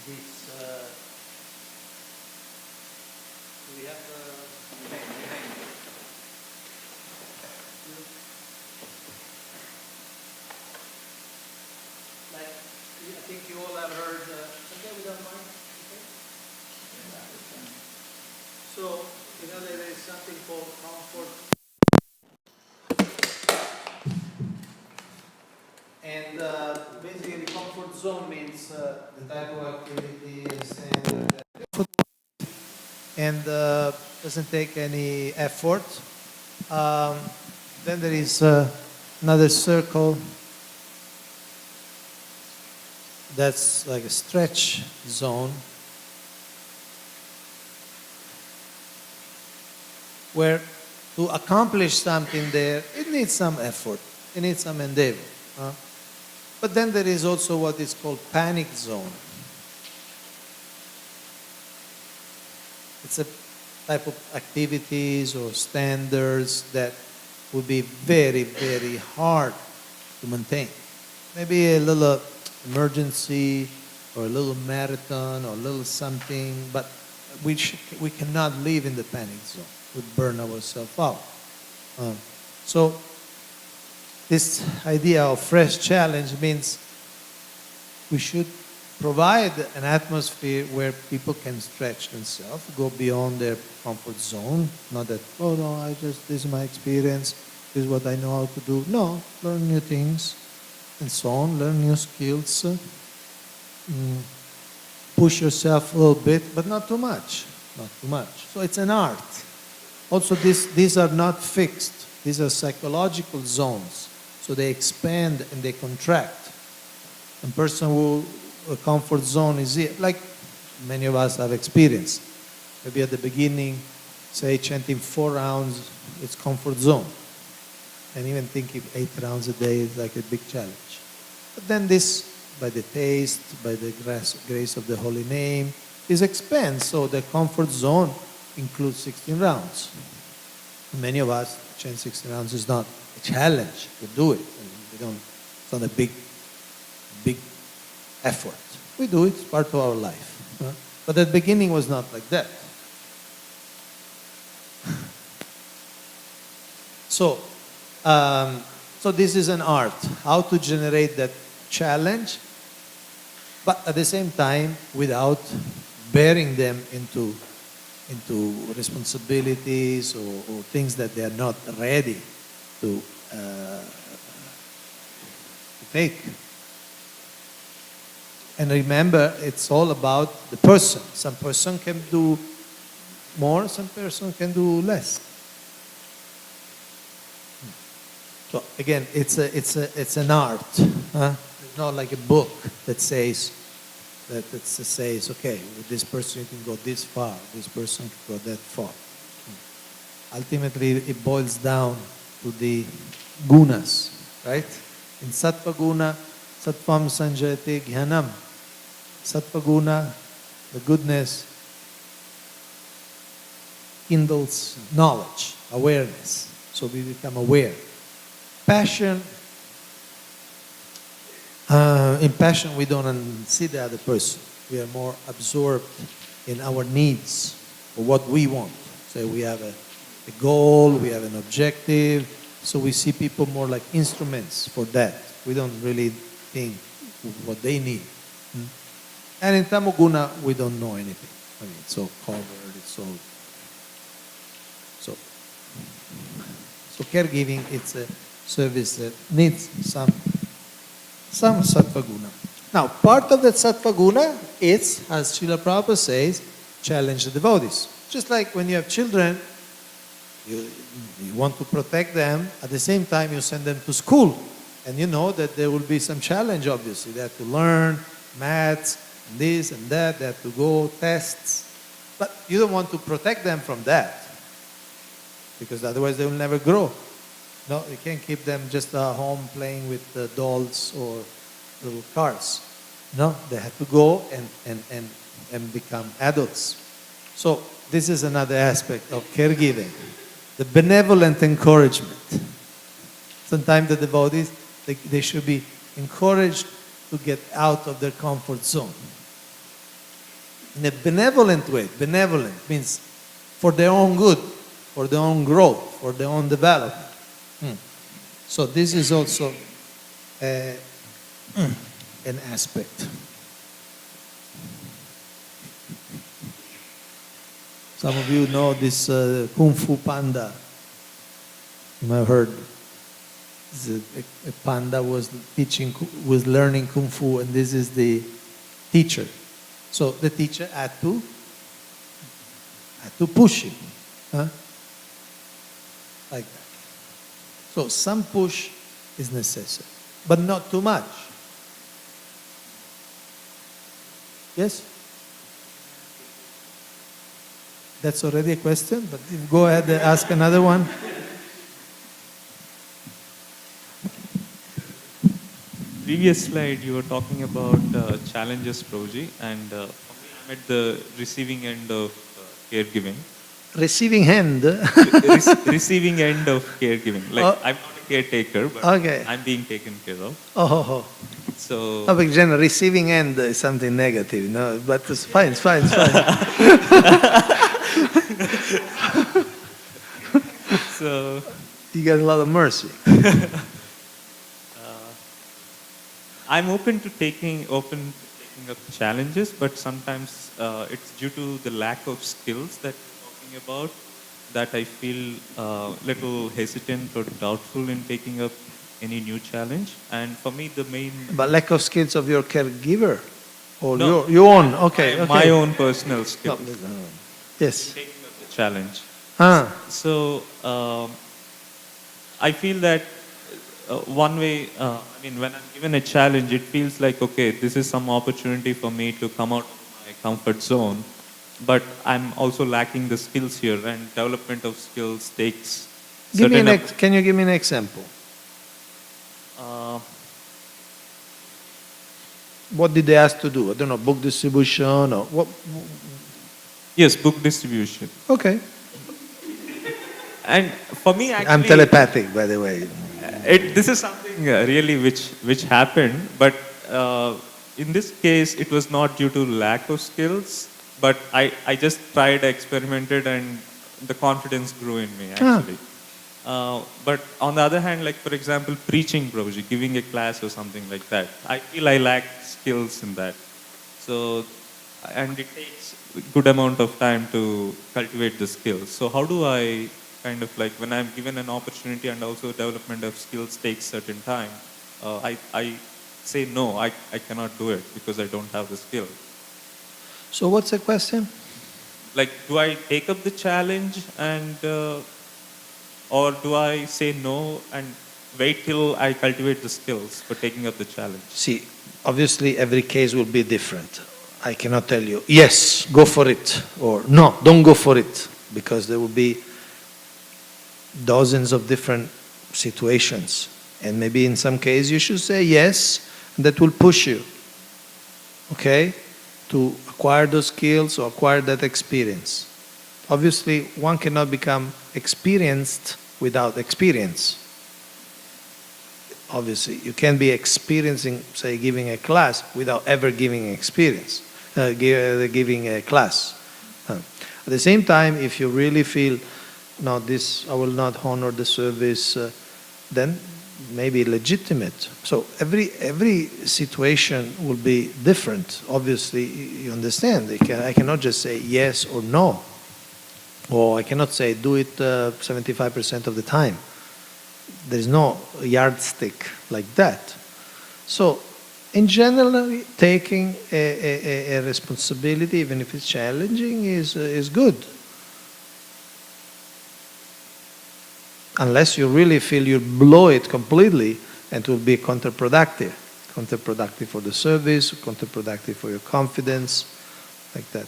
this. We have like, I think you all have heard. Okay, we don't mind. Okay. So, you know, there is something called comfort. And basically, comfort zone means the type of activity and doesn't take any effort. Then there is another circle that's like a stretch zone where to accomplish something there, it needs some effort, it needs some endeavor. But then there is also what is called panic zone. It's a type of activities or standards that would be very, very hard to maintain. Maybe a little emergency or a little marathon or a little something, but we cannot live in the panic zone. We'd burn ourselves out. So this idea of fresh challenge means we should provide an atmosphere where people can stretch themselves, go beyond their comfort zone. Not that, oh no, this is my experience, this is what I know how to do. No, learn new things and so on, learn new skills. Push yourself a little bit, but not too much. Not too much. So it's an art. Also, these are not fixed. These are psychological zones. So they expand and they contract. A person who a comfort zone is here, like many of us have experienced. Maybe at the beginning, say chanting 4 rounds, it's comfort zone. And even thinking 8 rounds a day is like a big challenge. But then this, by the taste, by the grace of the holy name, is expands. So the comfort zone includes 16 rounds. Many of us chant 16 rounds is not a challenge to do it. It's not a big effort. We do it, it's part of our life. But at the beginning was not like that. So this is an art, how to generate that challenge, but at the same time without bearing them into responsibilities or things that they are not ready to take. And remember, it's all about the person. Some person can do more, some person can do less. So again, it's an art. It's not like a book that says okay, with this person you can go this far, this person can go that far. Ultimately, it boils down to the gunas, right? In sattva guna, sattvam sanjayate jnanam. Sattva guna, the goodness, kindles knowledge, awareness. So we become aware. Passion, in passion we don't see the other person. We are more absorbed in our needs or what we want. So we have a goal, we have an objective. So we see people more like instruments for that. We don't really think what they need. And in Tamoguna, we don't know anything. I mean, it's so covered, it's so caregiving, it's a service that needs some sattva guna. Now, part of that sattva guna is, as Srila Prabhupada says, challenge the devotees. Just like when you have children, you want to protect them, at the same time you send them to school. And you know that there will be some challenge, obviously. They have to learn maths, this and that, they have to go tests. But you don't want to protect them from that, because otherwise they will never grow. No, you can't keep them just at home playing with dolls or little cars. No, they have to go and become adults. So this is another aspect of caregiving, the benevolent encouragement. Sometimes the devotees, they should be encouraged to get out of their comfort zone. In a benevolent way. Benevolent means for their own good, for their own growth, for their own development. So this is also an aspect. Some of you know this Kung Fu Panda. You might have heard. A panda was learning Kung Fu, and this is the teacher. So the teacher had to push him, like that. So some push is necessary, but not too much. Yes? That's already a question, but go ahead and ask another one. Previous slide, you were talking about challenges, Prabhuji, and for me, I'm at the receiving end of caregiving. Receiving hand. Receiving end of caregiving. Like, I'm not a caretaker, but Okay. I'm being taken care of. Oh. So, No, but generally, receiving end is something negative, no? But it's fine, it's fine, it's fine. so You get a lot of mercy. I'm open to taking up challenges, but sometimes it's due to the lack of skills that you're talking about that I feel little hesitant or doubtful in taking up any new challenge. And for me, the main But lack of skills of your caregiver? Or No. your own? Okay, okay. my own personal No, skills yes. taking up the challenge. Ah, So I feel that one way, when I'm given a challenge, it feels like, okay, this is some opportunity for me to come out of my comfort zone. But I'm also lacking the skills here, and development of skills takes can you give me an example? What did they ask to do? I don't know, book distribution or what? yes, book distribution. Okay. And for me, actually, I'm telepathic, by the way. This is something really which happened, but in this case, it was not due to lack of skills, but I just tried, experimented, and the confidence grew in me, actually. But on the other hand, like, for example, preaching, Prabhuji, giving a class or something like that, I feel I lack skills in that. So, and it takes a good amount of time to cultivate the skills. So how do I kind of, like, when I'm given an opportunity and also development of skills takes certain time, I say no, I cannot do it because I don't have the skill. So what's the question? Like, do I take up the challenge and or do I say no and wait till I cultivate the skills for taking up the challenge? See, obviously every case will be different. I cannot tell you, yes, go for it, or no, don't go for it, because there will be dozens of different situations. And maybe in some cases you should say yes, and that will push you, okay, to acquire those skills or acquire that experience. Obviously, one cannot become experienced without experience. Obviously, you can be experiencing, say, giving a class without ever giving experience, giving a class. At the same time, if you really feel, no, this, I will not honor the service, then maybe legitimate. So every situation will be different. Obviously, you understand. I cannot just say yes or no. Or I cannot say do it 75% of the time. There is no yardstick like that. So, in general, taking a responsibility, even if it's challenging, is good. Unless you really feel you blow it completely, and it will be counterproductive. Counterproductive for the service, counterproductive for your confidence, like that.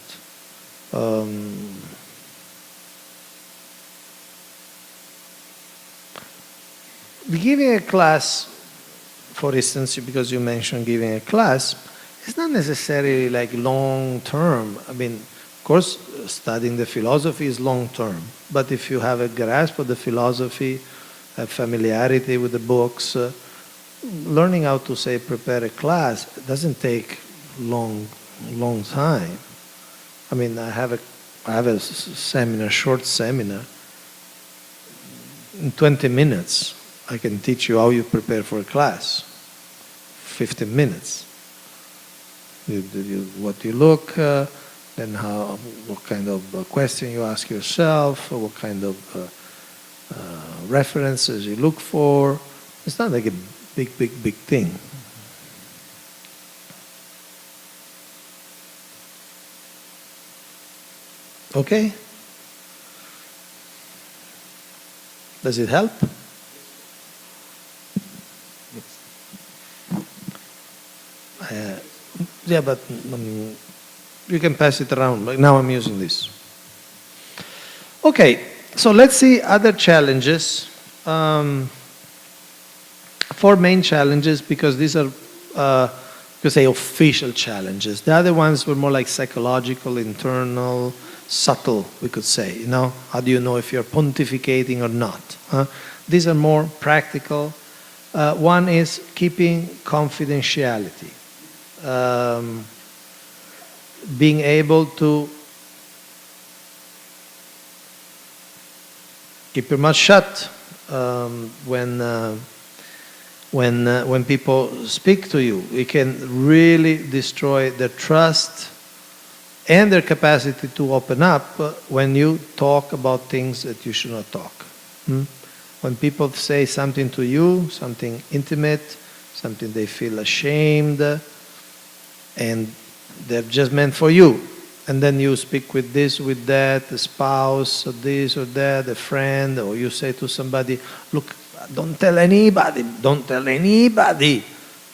Giving a class, for instance, because you mentioned giving a class, it's not necessarily like long term. I mean, of course, studying the philosophy is long term, but if you have a grasp of the philosophy, a familiarity with the books, learning how to say prepare a class doesn't take long time. I mean, I have a seminar, short seminar. In 20 minutes, I can teach you how you prepare for a class. 15 minutes. What you look, then what kind of question you ask yourself, what kind of references you look for. It's not like a big thing. Okay? Does it help? Yeah, but you can pass it around. But now I'm using this. Okay, so let's see other challenges. 4 main challenges, because these are, you could say, official challenges. The other ones were more like psychological, internal, subtle, we could say. You know, how do you know if you're pontificating or not? These are more practical. One is keeping confidentiality. Being able to keep your mouth shut when people speak to you. It can really destroy their trust and their capacity to open up when you talk about things that you should not talk. When people say something to you, something intimate, something they feel ashamed, and they're just meant for you. And then you speak with this, with that, the spouse, or this or that, a friend, or you say to somebody, look, don't tell anybody.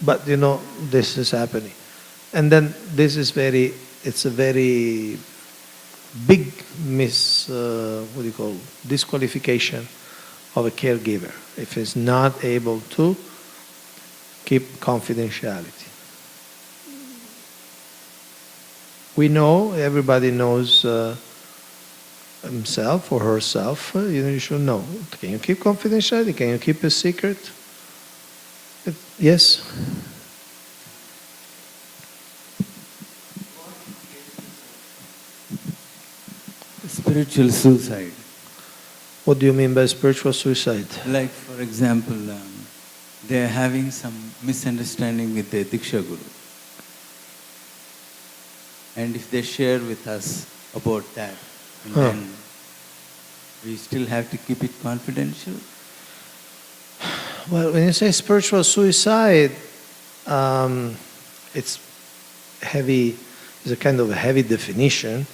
But you know, this is happening. And then this is it's a very big disqualification of a caregiver if he's not able to keep confidentiality. We know, everybody knows himself or herself. You should know. Can you keep confidentiality? Can you keep a secret? Yes? Spiritual suicide. What do you mean by spiritual suicide? Like, for example, they are having some misunderstanding with their Diksha Guru. And if they share with us about that, and then we still have to keep it confidential? Well, when you say spiritual suicide, it's heavy, it's a kind of a heavy definition.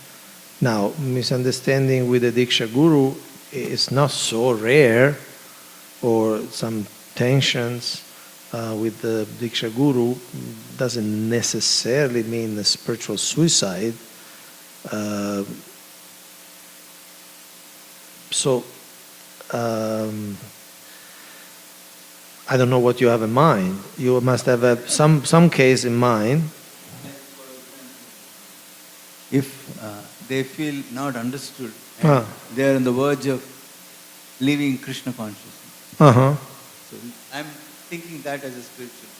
Now, misunderstanding with the Diksha Guru is not so rare, or some tensions with the Diksha Guru doesn't necessarily mean a spiritual suicide. I don't know what you have in mind. You must have some case in mind. If they feel not understood, and they are on the verge of leaving Krishna consciousness. So I'm thinking that as a spiritual.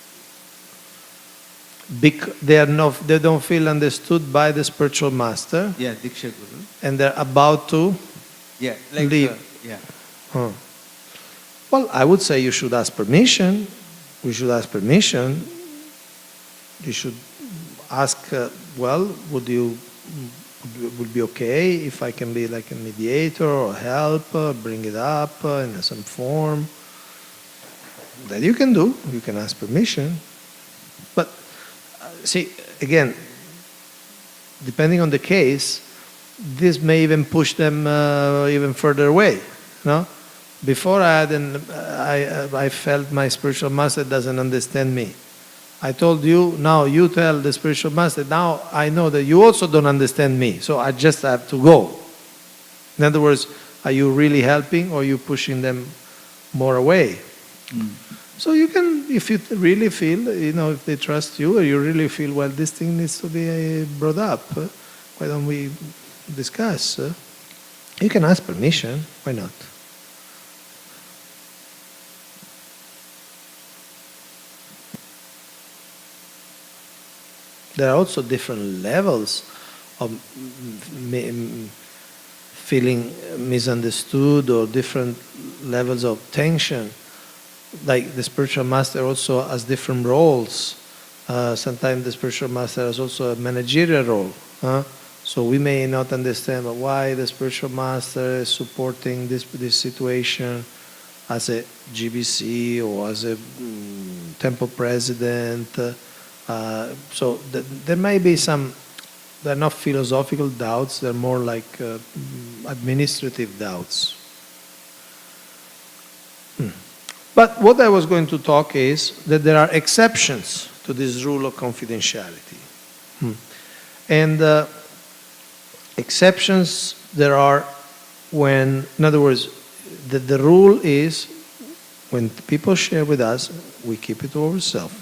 They don't feel understood by the spiritual master. Yeah, Diksha Guru. And they're about to leave. Well, I would say you should ask permission. We should ask permission. You should ask, would be okay if I can be like a mediator or help, bring it up in some form. That you can do. You can ask permission. But see, again, depending on the case, this may even push them even further away. No? Before I felt my spiritual master doesn't understand me. I told you, now you tell the spiritual master, now I know that you also don't understand me, so I just have to go. In other words, are you really helping or are you pushing them more away? So you can, if you really feel, if they trust you, or you really feel, well, this thing needs to be brought up, why don't we discuss? You can ask permission, why not? There are also different levels of feeling misunderstood, or different levels of tension. Like the spiritual master also has different roles. Sometimes the spiritual master has also a managerial role. So we may not understand why the spiritual master is supporting this situation as a GBC or as a temple president. So there may be some, they're not philosophical doubts, they're more like administrative doubts. But what I was going to talk is that there are exceptions to this rule of confidentiality. And exceptions there are when, in other words, the rule is when people share with us, we keep it to ourselves.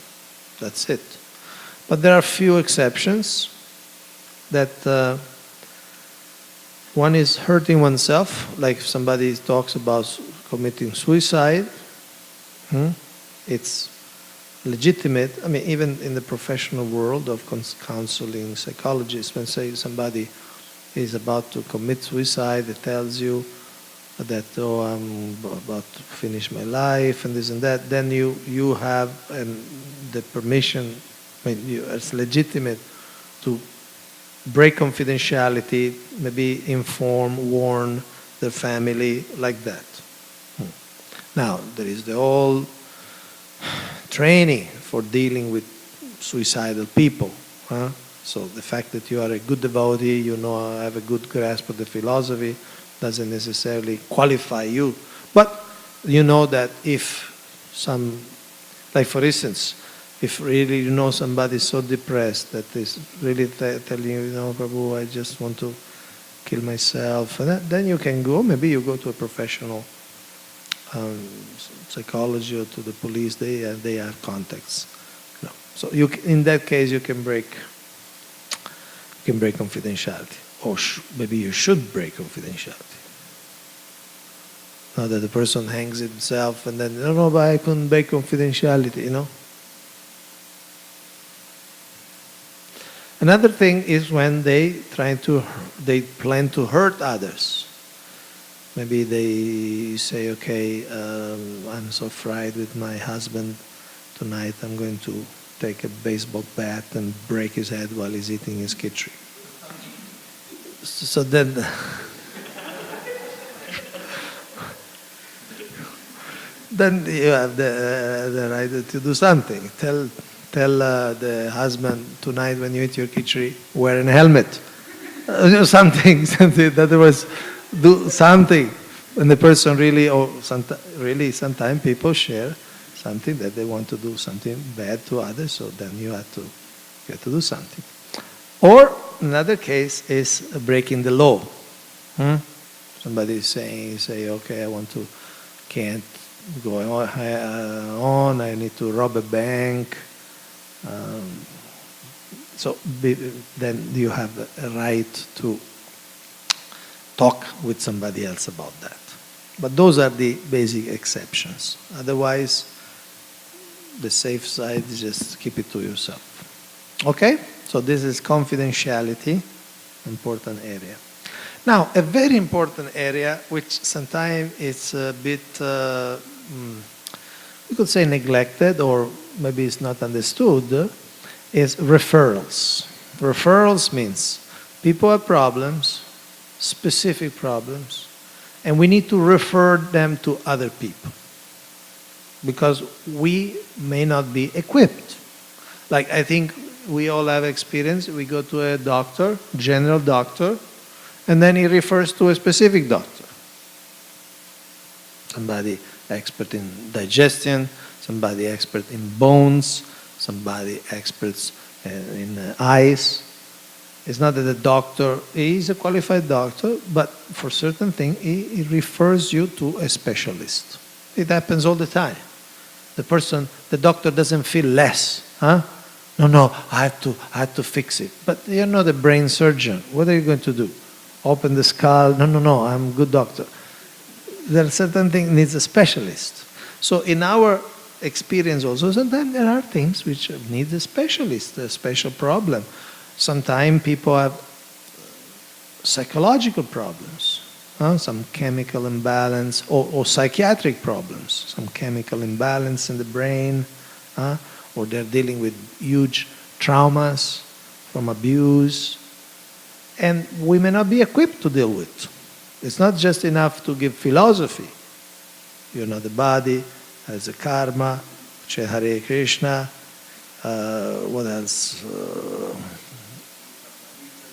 That's it. But there are few exceptions that one is hurting oneself, like if somebody talks about committing suicide. It's legitimate. I mean, even in the professional world of counseling psychologists, when say somebody is about to commit suicide, it tells you that, oh, I'm about to finish my life and this and that, then you have the permission, I mean, it's legitimate to break confidentiality, maybe inform, warn the family like that. Now, there is the whole training for dealing with suicidal people. So the fact that you are a good devotee, have a good grasp of the philosophy, doesn't necessarily qualify you. But you know that if like for instance, if really somebody is so depressed that is really telling you, Prabhu, I just want to kill myself, and then you can go, maybe you go to a professional psychology or to the police. They have contacts. So in that case you can break confidentiality, or maybe you should break confidentiality. Not that the person hangs himself and then, no, but I couldn't break confidentiality. Another thing is when they plan to hurt others. Maybe they say, okay, I'm so fried with my husband tonight, I'm going to take a baseball bat and break his head while he's eating his khichdi. So then, then you have the right to do something. Tell the husband, tonight when you eat your khichdi, wear a helmet. Something. In other words, do something. When the person really, sometimes people share something that they want to do something bad to others, so then you have to do something. Or another case is breaking the law. Somebody is saying, okay, can't go on, I need to rob a bank. So then you have a right to talk with somebody else about that. But those are the basic exceptions. Otherwise, the safe side is just keep it to yourself. Okay? So this is confidentiality, important area. Now, a very important area, which sometimes it's a bit, we could say neglected, or maybe it's not understood, is referrals. Referrals means people have problems, specific problems, and we need to refer them to other people because we may not be equipped. Like, I think we all have experience. We go to a doctor, general doctor, and then he refers to a specific doctor. Somebody expert in digestion, somebody expert in bones, somebody expert in eyes. It's not that the doctor is a qualified doctor, but for certain things, he refers you to a specialist. It happens all the time. the doctor doesn't feel less. Huh? No, I have to fix it. But you're not a brain surgeon. What are you going to do? Open the skull? No, I'm a good doctor. There are certain things needs a specialist. So in our experience also, sometimes there are things which need a specialist, a special problem. Sometimes people have psychological problems, some chemical imbalance, or psychiatric problems, some chemical imbalance in the brain, or they're dealing with huge traumas from abuse, and we may not be equipped to deal with. It's not just enough to give philosophy. You know, the body has a karma, c'è Hare Krishna, what else?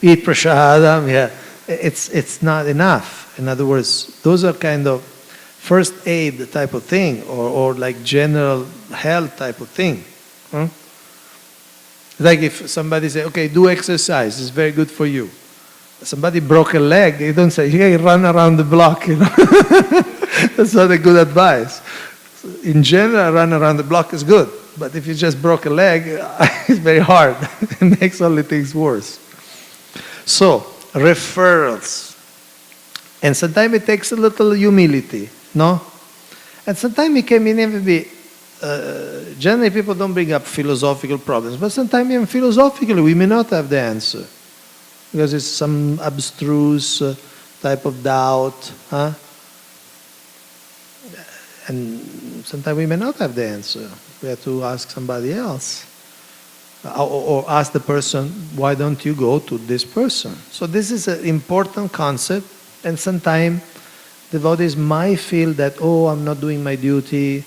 Eat prashadam, yeah. It's not enough. In other words, those are kind of first aid type of thing, or like general health type of thing. Like if somebody say, okay, do exercise, it's very good for you. Somebody broke a leg, you don't say, hey, run around the block, you know. That's not a good advice. In general, run around the block is good. But if you just broke a leg, it's very hard. It makes only things worse. So, referrals. And sometimes it takes a little humility, no? And sometimes it can even be, generally people don't bring up philosophical problems, but sometimes even philosophically we may not have the answer. Because it's some abstruse type of doubt, and sometimes we may not have the answer. We have to ask somebody else. Or ask the person, why don't you go to this person? So this is an important concept, and sometimes devotees might feel that, oh, I'm not doing my duty,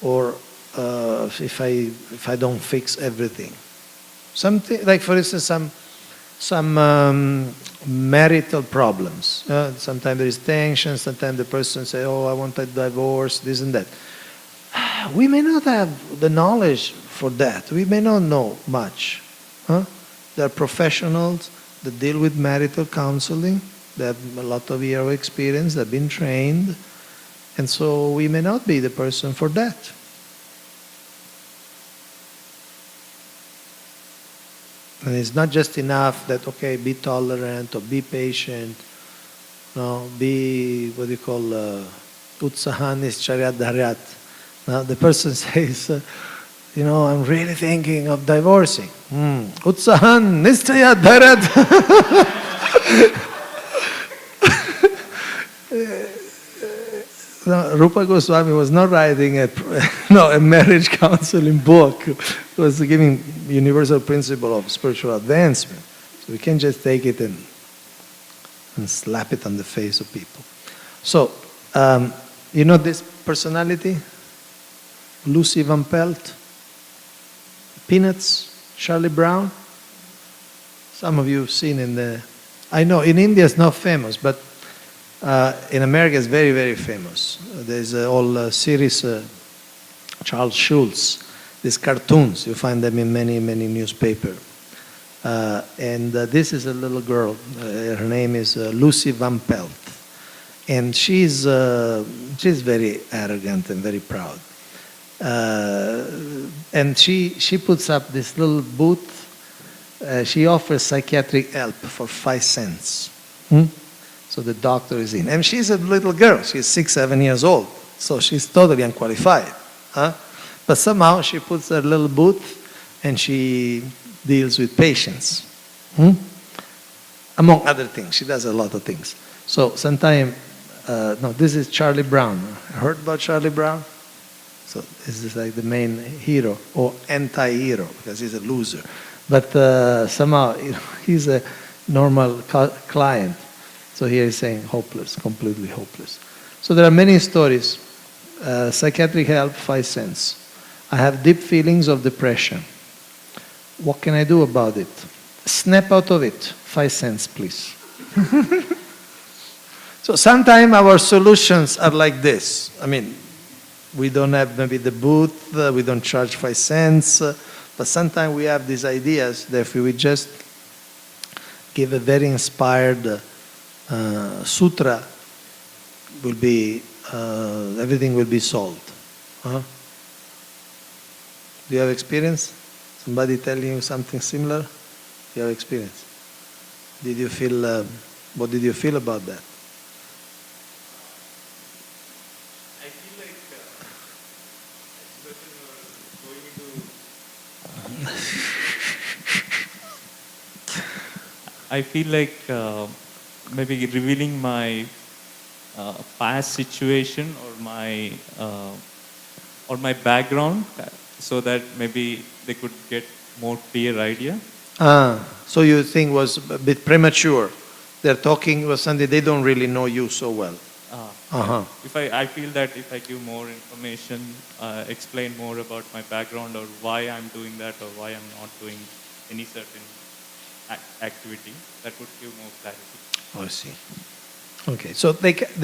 or if I don't fix everything. Something like, for instance, some marital problems. Sometimes there is tension, sometimes the person says, oh, I want a divorce, this and that. We may not have the knowledge for that. We may not know much. There are professionals that deal with marital counseling. They have a lot of years of experience. They've been trained. And so we may not be the person for that. And it's not just enough that, okay, be tolerant or be patient. No, be, what do you call, utsahan nischaryat dharyat. Now the person says, you know, I'm really thinking of divorcing. Utsahan nischaryat dharyat. No, Rupa Goswami was not writing a marriage counseling book. He was giving universal principle of spiritual advancement. So we can't just take it and slap it on the face of people. So, you know this personality? Lucy Van Pelt? Peanuts? Charlie Brown? Some of you have seen in the... I know, in India it's not famous, but in America it's very, very famous. There's a whole series, Charles Schulz, these cartoons. You find them in many, many newspapers. And this is a little girl. Her name is Lucy Van Pelt. And she's very arrogant and very proud. And she puts up this little booth. She offers psychiatric help for 5 cents. So the doctor is in. And she's a little girl. She's 6, 7 years old. So she's totally unqualified. But somehow she puts her little booth and she deals with patients. Among other things. She does a lot of things. So sometimes, no, this is Charlie Brown. Heard about Charlie Brown? So this is like the main hero or anti-hero because he's a loser. But somehow, you know, he's a normal client. So here he's saying hopeless, completely hopeless. So there are many stories. Psychiatric help, 5 cents. I have deep feelings of depression. What can I do about it? Snap out of it. 5 cents, please. So sometimes our solutions are like this. I mean, we don't have maybe the booth, we don't charge 5 cents, but sometimes we have these ideas that if we just give a very inspired sutra, will be everything will be solved. Do you have experience? Somebody telling you something similar? You have experience? Did you feel, what did you feel about that? I feel like I feel like maybe revealing my past situation or my background, so that maybe they could get more clear idea. So you think was a bit premature. They're talking was something they don't really know you so well. Uh-huh. If I feel that if I give more information, explain more about my background or why I'm doing that or why I'm not doing any certain activity, that would give more clarity. Oh, I see. Okay, so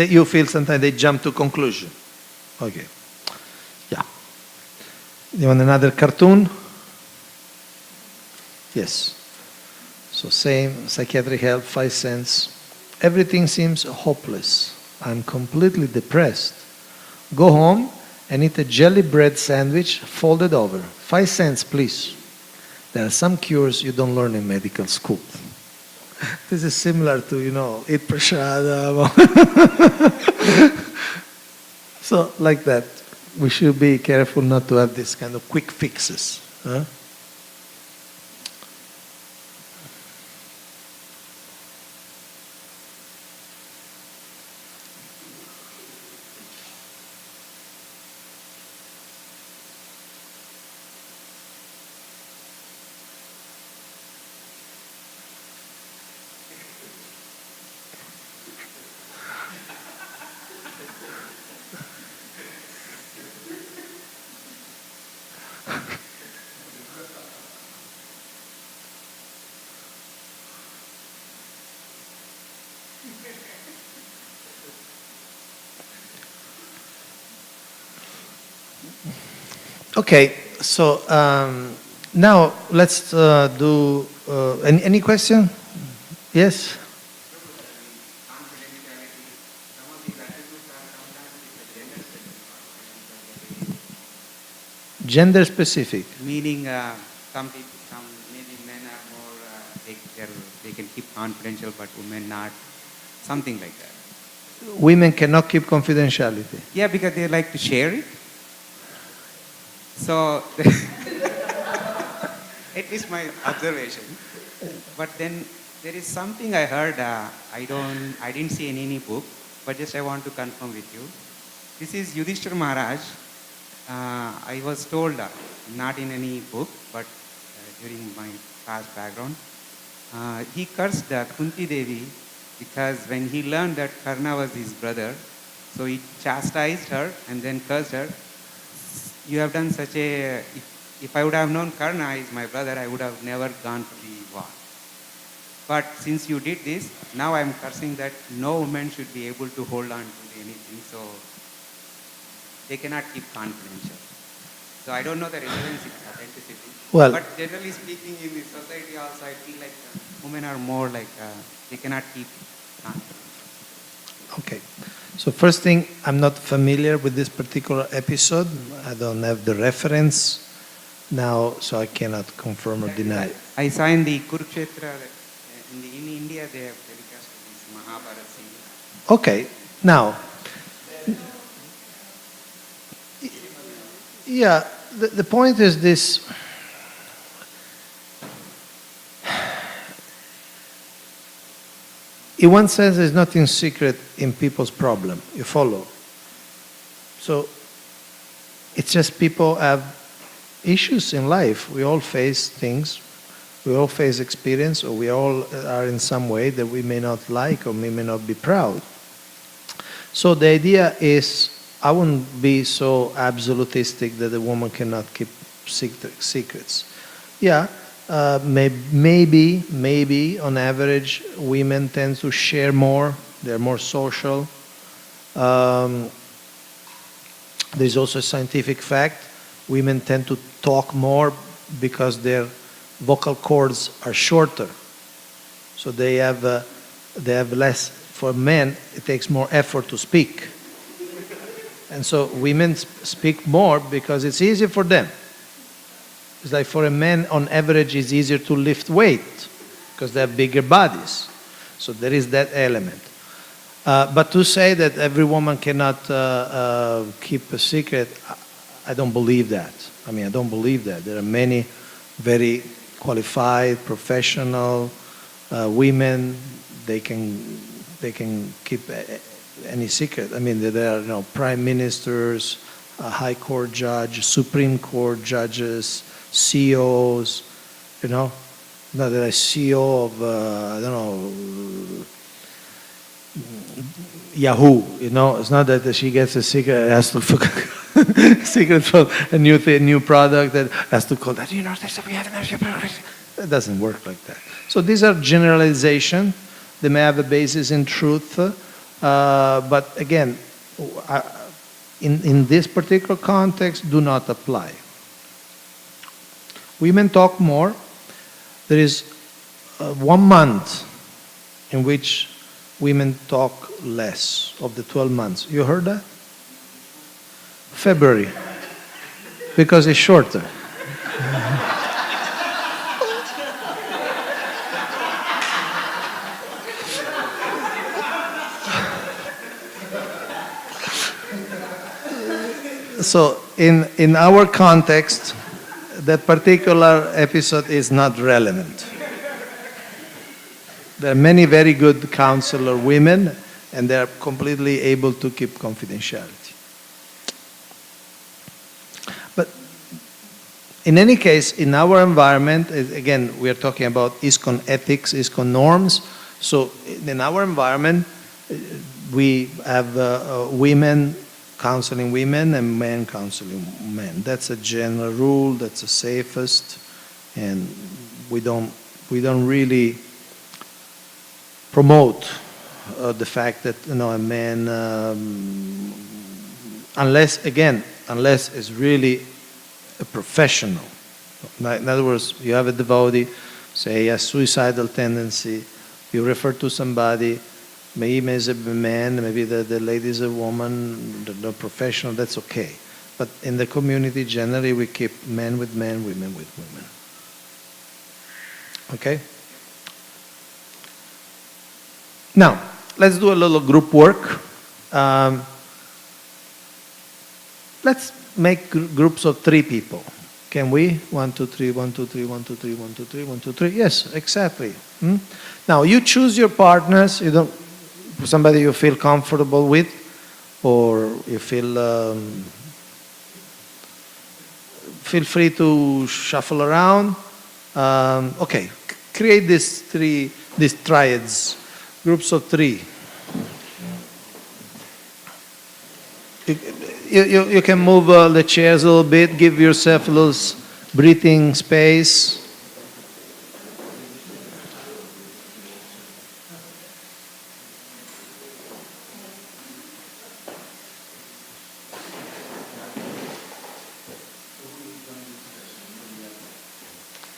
you feel sometimes they jump to conclusion. Okay. Yeah. You want another cartoon? Yes. So same, psychiatric help, 5 cents. Everything seems hopeless. I'm completely depressed. Go home and eat a jelly bread sandwich folded over. 5 cents, please. There are some cures you don't learn in medical school. This is similar to, eat prashadam. So, like that. We should be careful not to have this kind of quick fixes. Huh? Okay, so now let's do any question? Yes? Gender specific. Meaning, some people, maybe men are more, they can keep confidential, but women not. Something like that. Women cannot keep confidentiality. Yeah, because they like to share it. So, it is my observation. But then there is something I heard. I didn't see in any book, but just I want to confirm with you. This is Yudhishthira Maharaj. I was told, not in any book, but during my past background, he cursed Kunti Devi because when he learned that Karna was his brother, so he chastised her and then cursed her. You have done such a, if I would have known Karna is my brother, I would have never gone to the war. But since you did this, now I am cursing that no woman should be able to hold on to anything, so they cannot keep confidential. So I don't know the relevance of authenticity. Well, but generally speaking, in the society also, I feel like women are more like, they cannot keep confidential. okay. So first thing, I'm not familiar with this particular episode. I don't have the reference now, so I cannot confirm or deny. I saw in the Kurukshetra, in India, they have telecast this Mahabharata scene. Okay, now, yeah, the point is this. In one sense, there's nothing secret in people's problem. You follow? So, it's just people have issues in life. We all face things. We all face experience, or we all are in some way that we may not like or we may not be proud. So the idea is, I wouldn't be so absolutistic that a woman cannot keep secrets. Yeah, maybe on average, women tend to share more. They're more social. There's also a scientific fact. Women tend to talk more because their vocal cords are shorter. So they have less. For men, it takes more effort to speak. And so women speak more because it's easier for them. It's like for a man, on average, it's easier to lift weight because they have bigger bodies. So there is that element. But to say that every woman cannot keep a secret, I don't believe that. I mean, I don't believe that. There are many very qualified, professional women. They can keep any secret. I mean, there are prime ministers, high court judges, Supreme Court judges, CEOs. Now that I CEO of I don't know. Yahoo, it's not that she gets a secret, it has to secret for a new product that has to call that. We have that doesn't work like that. So these are generalization. They may have a basis in truth, but again, in this particular context, do not apply. Women talk more. There is 1 month in which women talk less of the 12 months. You heard that? February. Because it's shorter. So in our context, that particular episode is not relevant. There are many very good counselor women, and they are completely able to keep confidentiality. But in any case, in our environment, again, we are talking about ISKCON ethics, ISKCON norms. So in our environment, we have women counseling women and men counseling men. That's a general rule. That's the safest, and we don't really promote the fact that a man, unless it's really a professional. In other words, you have a devotee, say he has suicidal tendency, you refer to somebody, maybe he's a man, maybe the lady is a woman, the professional, that's okay. But in the community, generally, we keep men with men, women with women. Okay? Now, let's do a little group work. Let's make groups of 3 people. Can we? 1, 2, 3, 1, 2, 3, 1, 2, 3, 1, 2, 3, 1, 2, 3. Yes, exactly. Now, you choose your partners. You don't, somebody you feel comfortable with, or you feel free to shuffle around. Okay, create these triads, groups of 3. You can move the chairs a little bit, give yourself a little breathing space.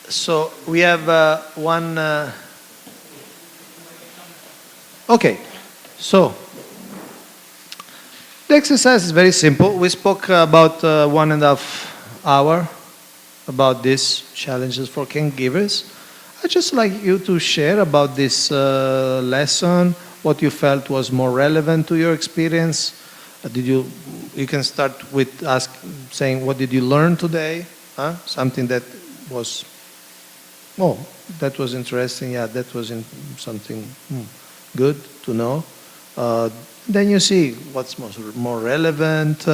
So we have one. Okay, so the exercise is very simple. We spoke about 1.5 hours about these challenges for caregivers. I'd just like you to share about this lesson, what you felt was more relevant to your experience. You can start with saying, what did you learn today? Something that was, that was interesting. Yeah, that was something good to know. Then you see what's more relevant.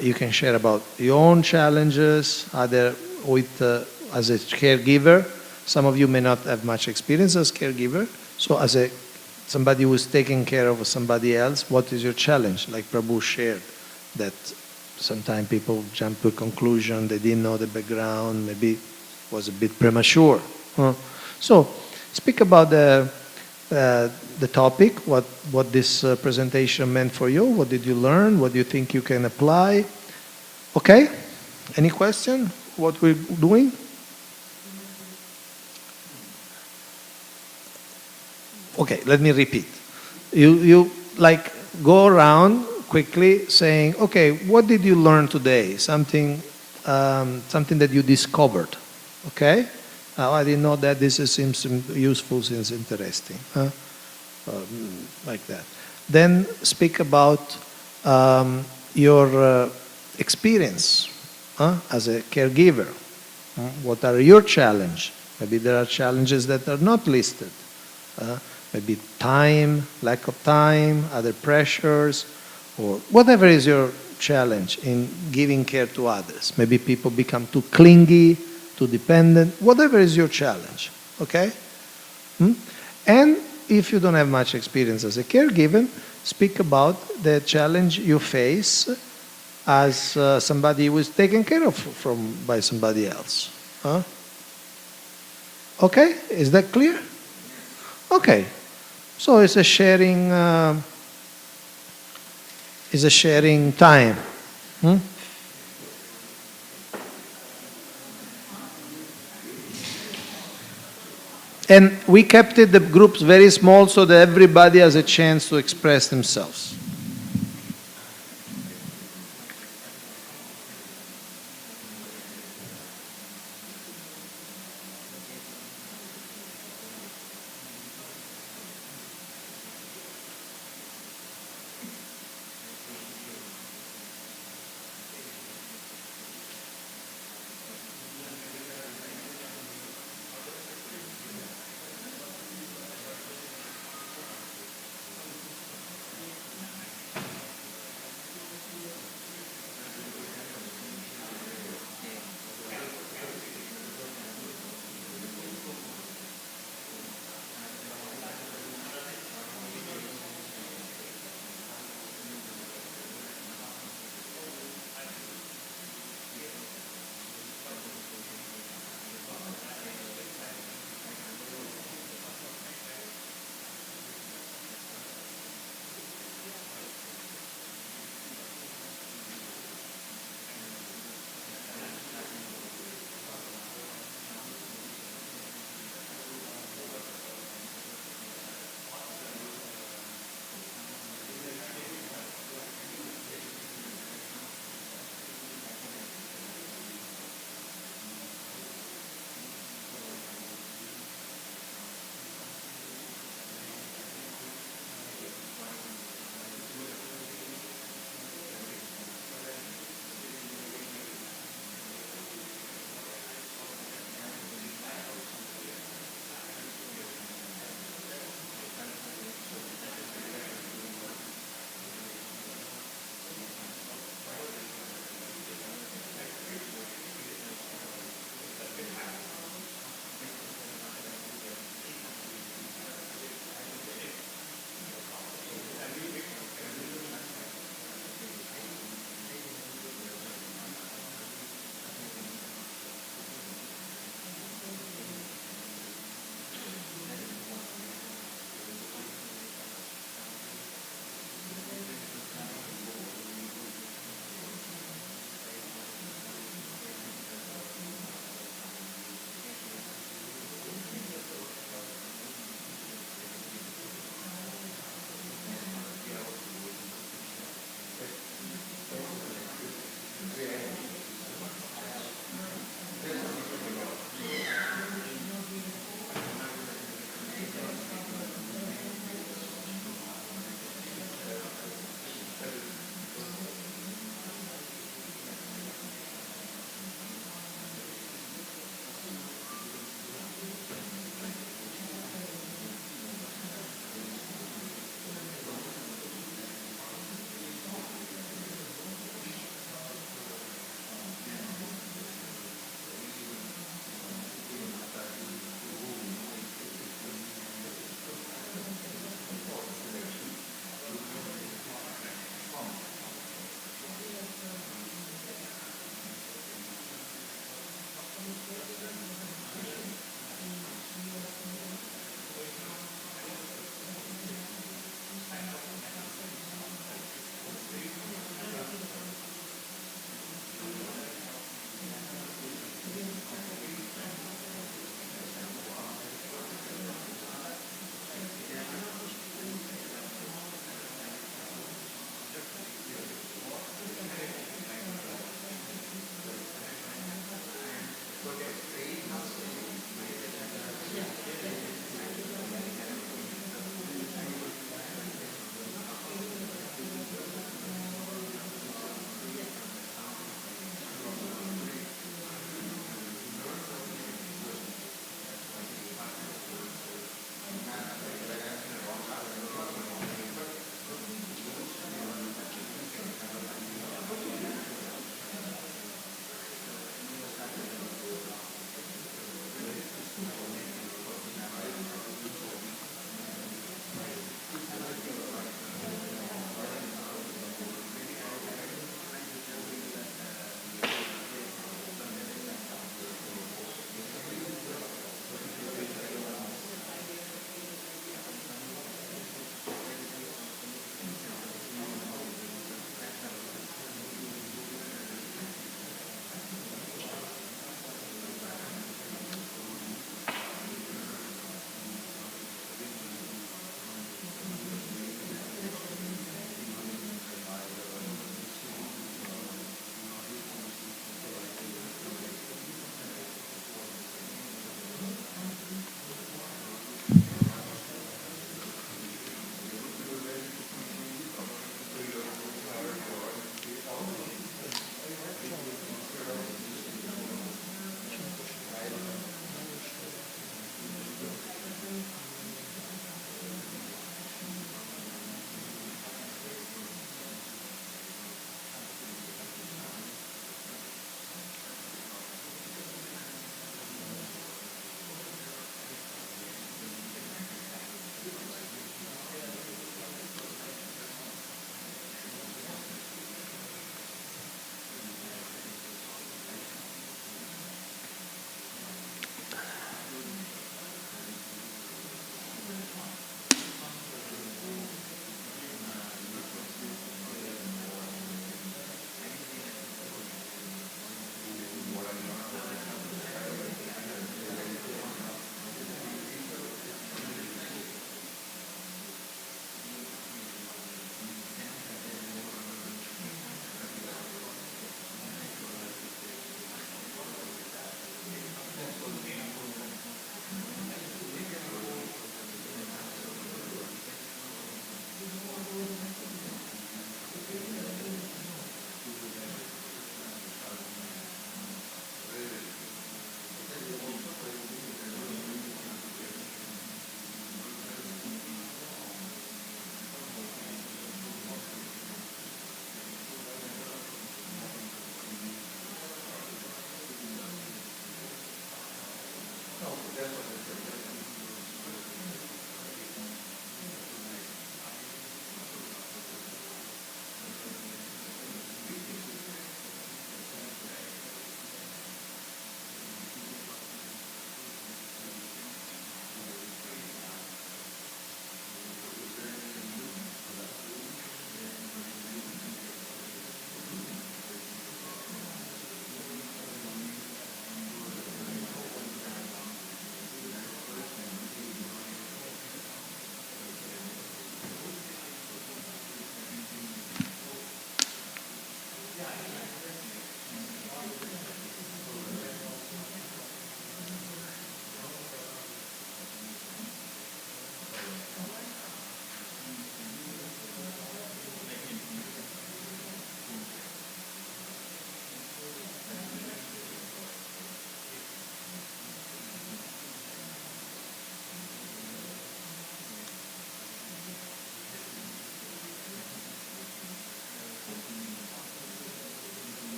You can share about your own challenges, either with as a caregiver. Some of you may not have much experience as caregiver. So as somebody who is taking care of somebody else, what is your challenge? Like Prabhu shared, that sometimes people jump to a conclusion, they didn't know the background, maybe it was a bit premature. So speak about the topic, what this presentation meant for you, what did you learn, what do you think you can apply. Okay? Any question? What we're doing? Okay, let me repeat. You go around quickly saying, okay, what did you learn today? Something something that you discovered. Okay? I didn't know that. This seems useful, seems interesting. Like that. Then speak about your experience as a caregiver. What are your challenges? Maybe there are challenges that are not listed. Maybe time, lack of time, other pressures, or whatever is your challenge in giving care to others. Maybe people become too clingy, too dependent, whatever is your challenge. Okay? And if you don't have much experience as a caregiver, speak about the challenge you face as somebody who is taken care of by somebody else. Okay? Is that clear? Okay. So it's a sharing time. And we kept the groups very small so that everybody has a chance to express themselves.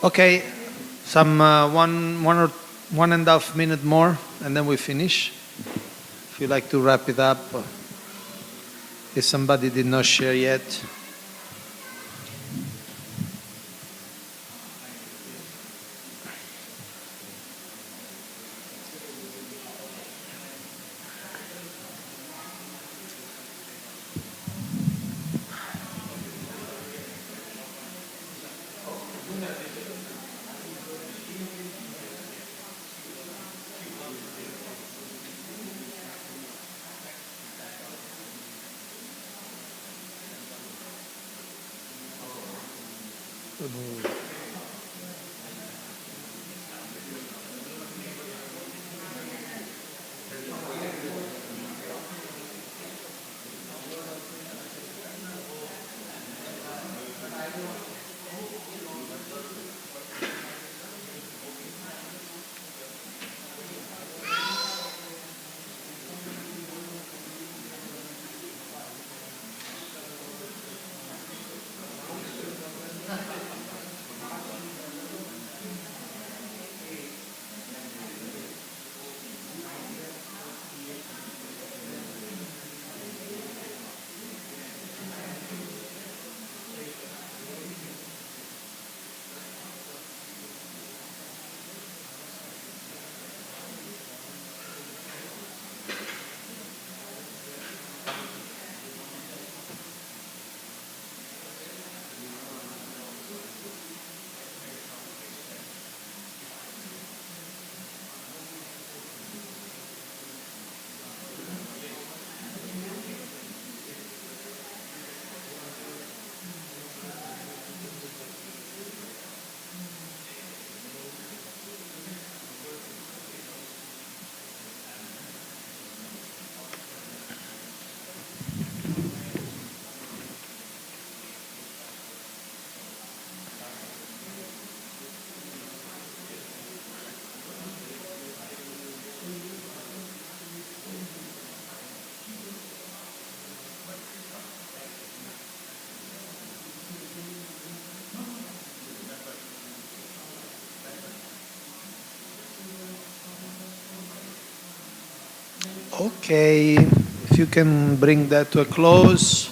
Okay, some 1.5 minutes more, and then we finish. If you like to wrap it up, if somebody did not share yet. Okay, if you can bring that to a close.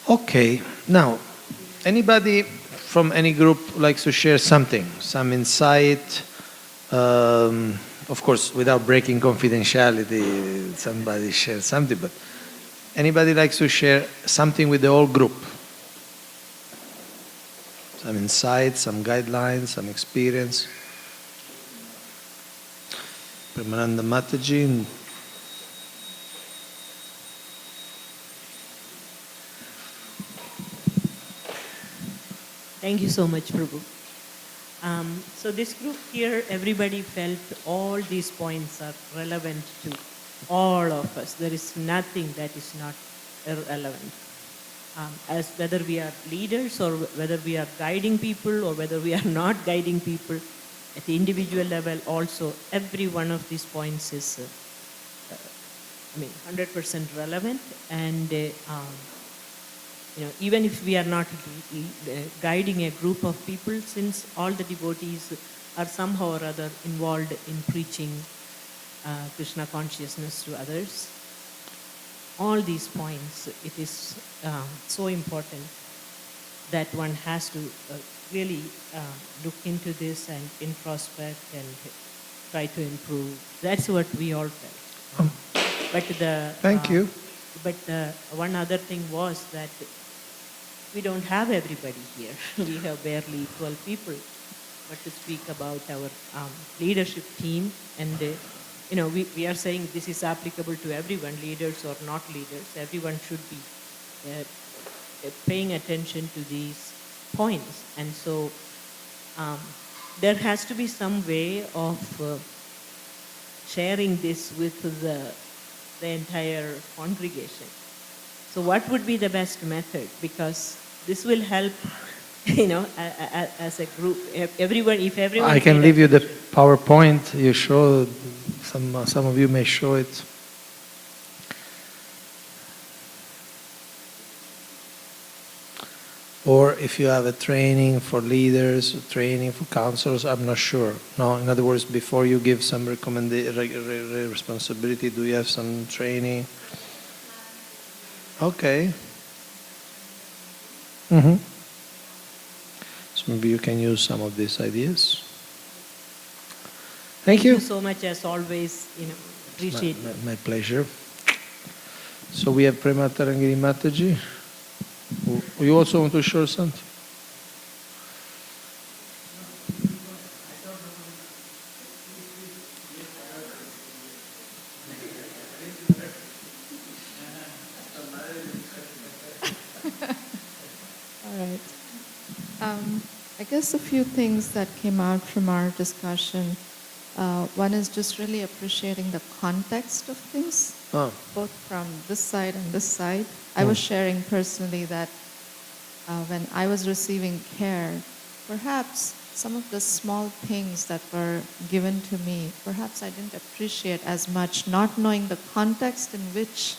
Okay, now, anybody from any group likes to share something, some insight, of course, without breaking confidentiality, somebody share something, but anybody likes to share something with the whole group? Some insight, some guidelines, some experience. Premananda Mataji. Thank you so much, Prabhu. So this group here, everybody felt all these points are relevant to all of us. There is nothing that is not irrelevant. As whether we are leaders or whether we are guiding people or whether we are not guiding people, at the individual level also, every one of these points is, 100% relevant. And even if we are not guiding a group of people, since all the devotees are somehow or other involved in preaching Krishna consciousness to others, all these points, it is so important that one has to really look into this and introspect and try to improve. That's what we all felt. Thank you. But one other thing was that we don't have everybody here. We have barely 12 people. but to speak about our leadership team. And, we are saying this is applicable to everyone, leaders or not leaders. Everyone should be paying attention to these points. And so there has to be some way of sharing this with the entire congregation. So what would be the best method? Because this will help, as a group. If everyone I can paid leave you the attention. PowerPoint. You show, some of you may show it. Or if you have a training for leaders, training for counselors, I'm not sure. No, in other words, before you give some responsibility, do you have some training? Okay. So maybe you can use some of these ideas. Thank you. Thank you so much, as always. Appreciate it. My pleasure. So we have Prema Tarangiri Mataji. You also want to share something? All right. I guess a few things that came out from our discussion. One is just really appreciating the context of things, both from this side and this side. I was sharing personally that when I was receiving care, perhaps some of the small things that were given to me, perhaps I didn't appreciate as much, not knowing the context in which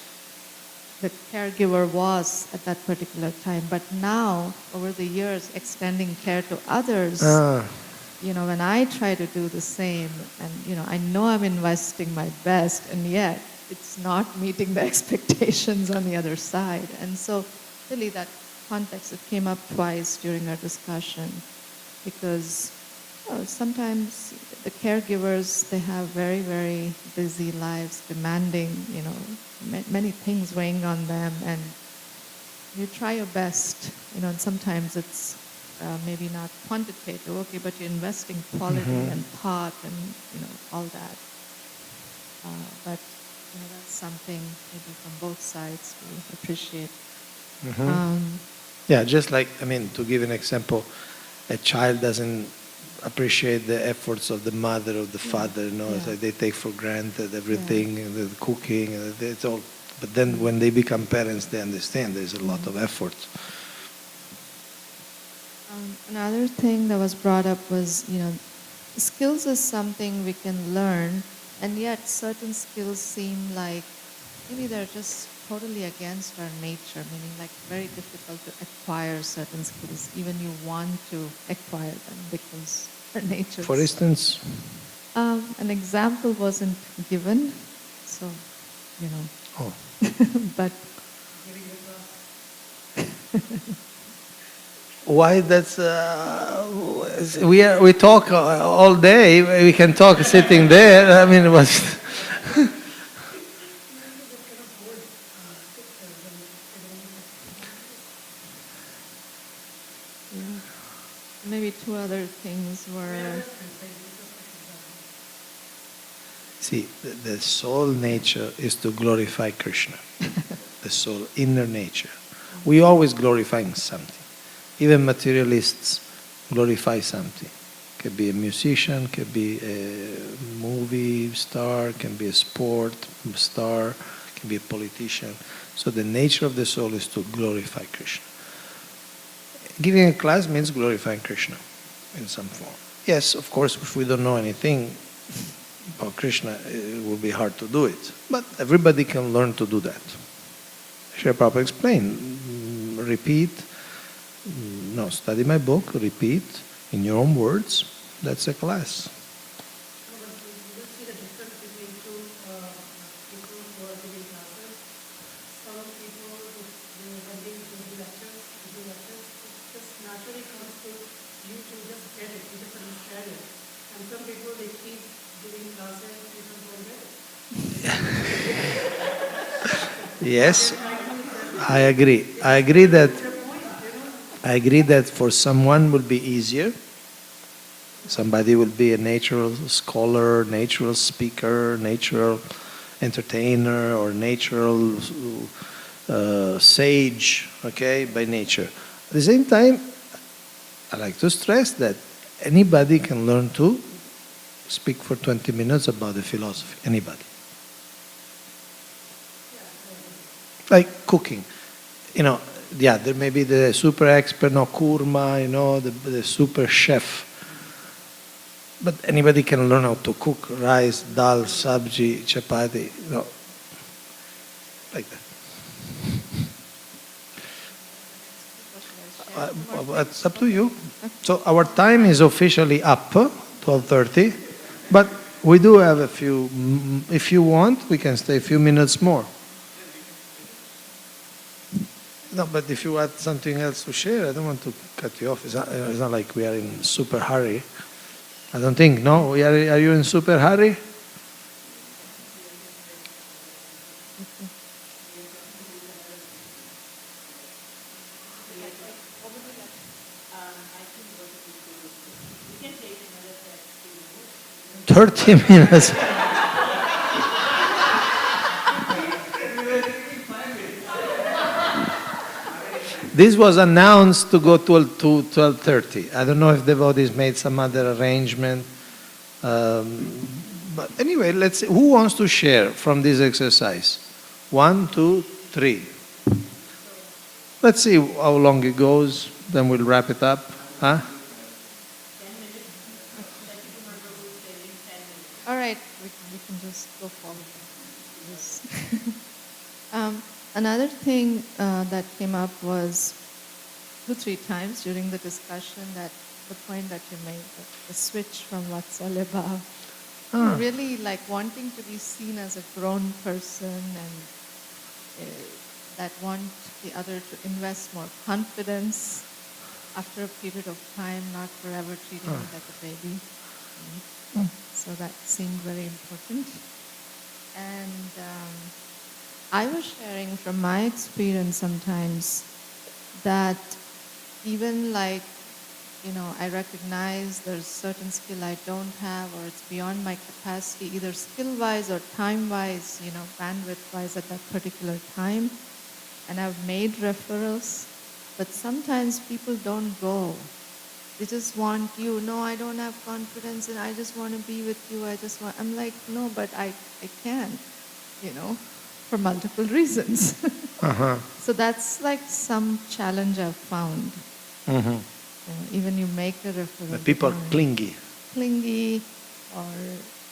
the caregiver was at that particular time. But now, over the years, extending care to others, when I try to do the same, and I know I'm investing my best, and yet it's not meeting the expectations on the other side. And so, really, that context, it came up twice during our discussion, because sometimes the caregivers, they have very, very busy lives, demanding, many things weighing on them, and you try your best, and sometimes it's maybe not quantitative, okay, but you're investing quality and thought and, all that. But, that's something maybe from both sides we appreciate. Yeah, just like, to give an example, a child doesn't appreciate the efforts of the mother or the father, so they take for granted everything, the cooking, it's all. But then when they become parents, they understand there's a lot of effort. Another thing that was brought up was, skills is something we can learn, and yet certain skills seem like maybe they're just totally against our nature, meaning like very difficult to acquire certain skills, even you want to acquire them because our nature. For instance? An example wasn't given, so, Oh. but... Why that's we talk all day. We can talk sitting there. It was. Maybe two other things were. See, the soul nature is to glorify Krishna. The soul inner nature. We always glorifying something. Even materialists glorify something. Could be a musician, could be a movie star, can be a sport star, can be a politician. So the nature of the soul is to glorify Krishna. Giving a class means glorifying Krishna in some form. Yes, of course, if we don't know anything about Krishna, it will be hard to do it. But everybody can learn to do that. Srila Prabhupada explained, repeat. No, study my book, repeat in your own words. That's a class. You see the difference between two people who are giving classes. Some people, when they do lectures, it just naturally comes to you to just get it, you just understand it. And some people, they keep giving classes, people don't get it. Yes, I agree. I agree that for someone will be easier Somebody will be a natural scholar, natural speaker, natural entertainer, or natural sage, okay, by nature. At the same time, I like to stress that anybody can learn to speak for 20 minutes about the philosophy. Anybody. Like cooking. There may be the super expert, no kurma, the super chef. But anybody can learn how to cook rice, dal, sabji, chapati, like that. It's up to you. So our time is officially up, 12:30, but we do have a few. If you want, we can stay a few minutes more. No, but if you had something else to share, I don't want to cut you off. It's not like we are in super hurry. I don't think. No, are you in super hurry? We can take another 30 minutes. This was announced to go to 12:30. I don't know if devotees made some other arrangement. But anyway, let's see. Who wants to share from this exercise? 1, 2, 3. Let's see how long it goes. Then we'll wrap it up. Huh? All right, we can just go forward. Yes. Another thing that came up was 2-3 times during the discussion, that the point that you made, the switch from Vatsalya Bhav, really like wanting to be seen as a grown person, and that want the other to invest more confidence after a period of time, not forever treating me like a baby. So that seemed very important. And I was sharing from my experience sometimes that even like, I recognize there's certain skill I don't have, or it's beyond my capacity, either skill-wise or time-wise, bandwidth-wise at that particular time. And I've made referrals, but sometimes people don't go. They just want you. No, I don't have confidence, and I just want to be with you. I'm like, no, but I can't, for multiple reasons. So that's like some challenge I've found. Mm-hmm. Even you make a referral. The people are clingy. Clingy, or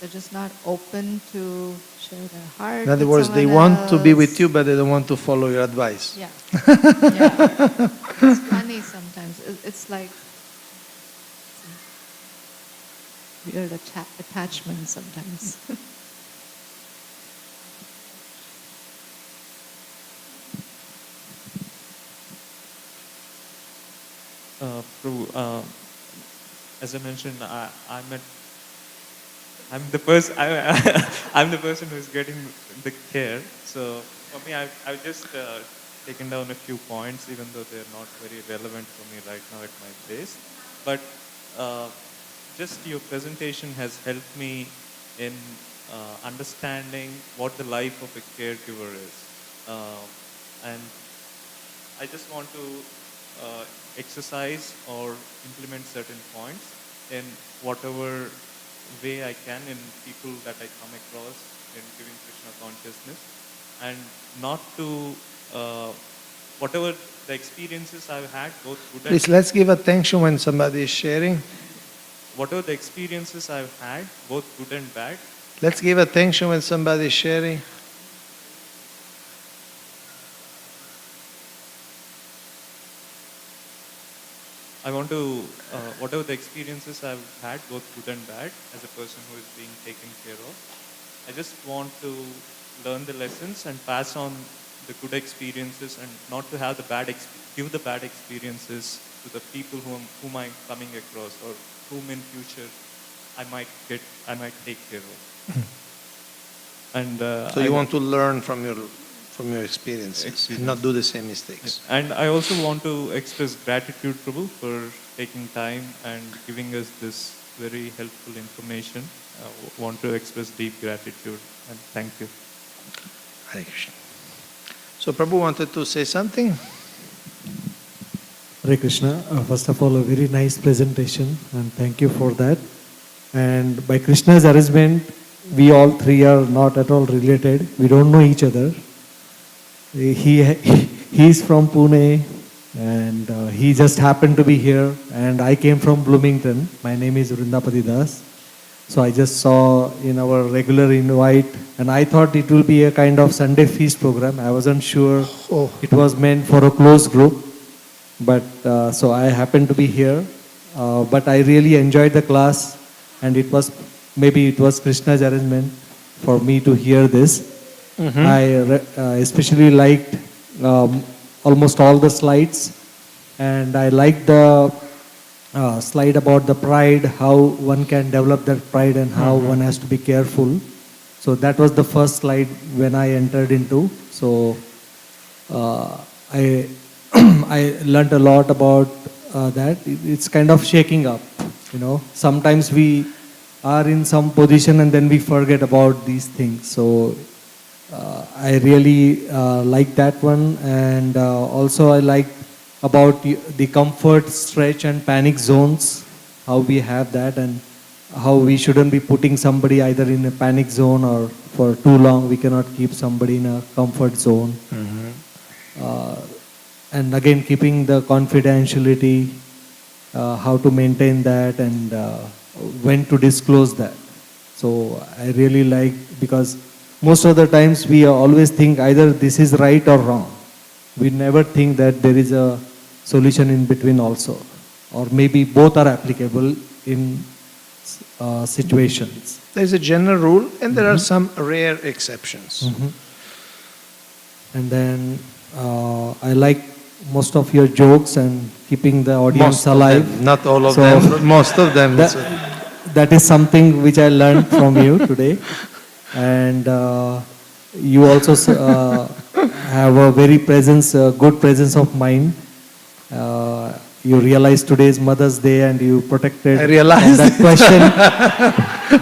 they're just not open to share their heart. In other with words, they someone want to be with else. you, but they don't want to follow your advice. Yeah. Yeah. It's funny sometimes. It's like weird attachment sometimes. Prabhu, as I mentioned, I'm the person. I'm the person who's getting the care. So for me, I've just taken down a few points, even though they're not very relevant for me right now at my place. But just your presentation has helped me in understanding what the life of a caregiver is, and I just want to exercise or implement certain points in whatever way I can in people that I come across in giving Krishna consciousness, and not to whatever the experiences I've had, both good and Please, let's give attention when somebody is sharing. whatever the experiences I've had, both good and bad. Let's give attention when somebody is sharing. I want to, whatever the experiences I've had, both good and bad, as a person who is being taken care of, I just want to learn the lessons and pass on the good experiences, and not to have the give the bad experiences to the people whom I'm coming across, or whom in future I might take care of. And So you want to learn from your from your experiences, and Experience. not do the same mistakes. And I also want to express gratitude, Prabhu, for taking time and giving us this very helpful information. I want to express deep gratitude and thank you. Hare Krishna. So Prabhu wanted to say something. Hare Krishna. First of all, a very nice presentation, and thank you for that. And by Krishna's arrangement, we all three are not at all related. We don't know each other. He's from Pune, and he just happened to be here. And I came from Bloomington. My name is Vrindapati Das. So I just saw in our regular invite, and I thought it will be a kind of Sunday feast program. I wasn't sure it was meant for a closed group. But so I happened to be here. But I really enjoyed the class, and it was Krishna's arrangement for me to hear this. I especially liked almost all the slides, and I liked the slide about the pride, how one can develop that pride and how one has to be careful. So that was the first slide when I entered into. So I I learned a lot about that. It's kind of shaking up, Sometimes we are in some position and then we forget about these things. So I really like that one, and also I like about the comfort, stretch and panic zones, how we have that, and how we shouldn't be putting somebody either in a panic zone or for too long. We cannot keep somebody in a comfort zone. And again, keeping the confidentiality, how to maintain that, and when to disclose that. So I really like, because most of the times we always think either this is right or wrong. We never think that there is a solution in between also, or maybe both are applicable in situations. There's a general rule, and there are some rare exceptions. And then I like most of your jokes and keeping the audience alive. Not all of So them, but most of them. That is something which I learned from you today. And you also have a very good presence of mind. You realized today is Mother's Day and you protected. I realized that question.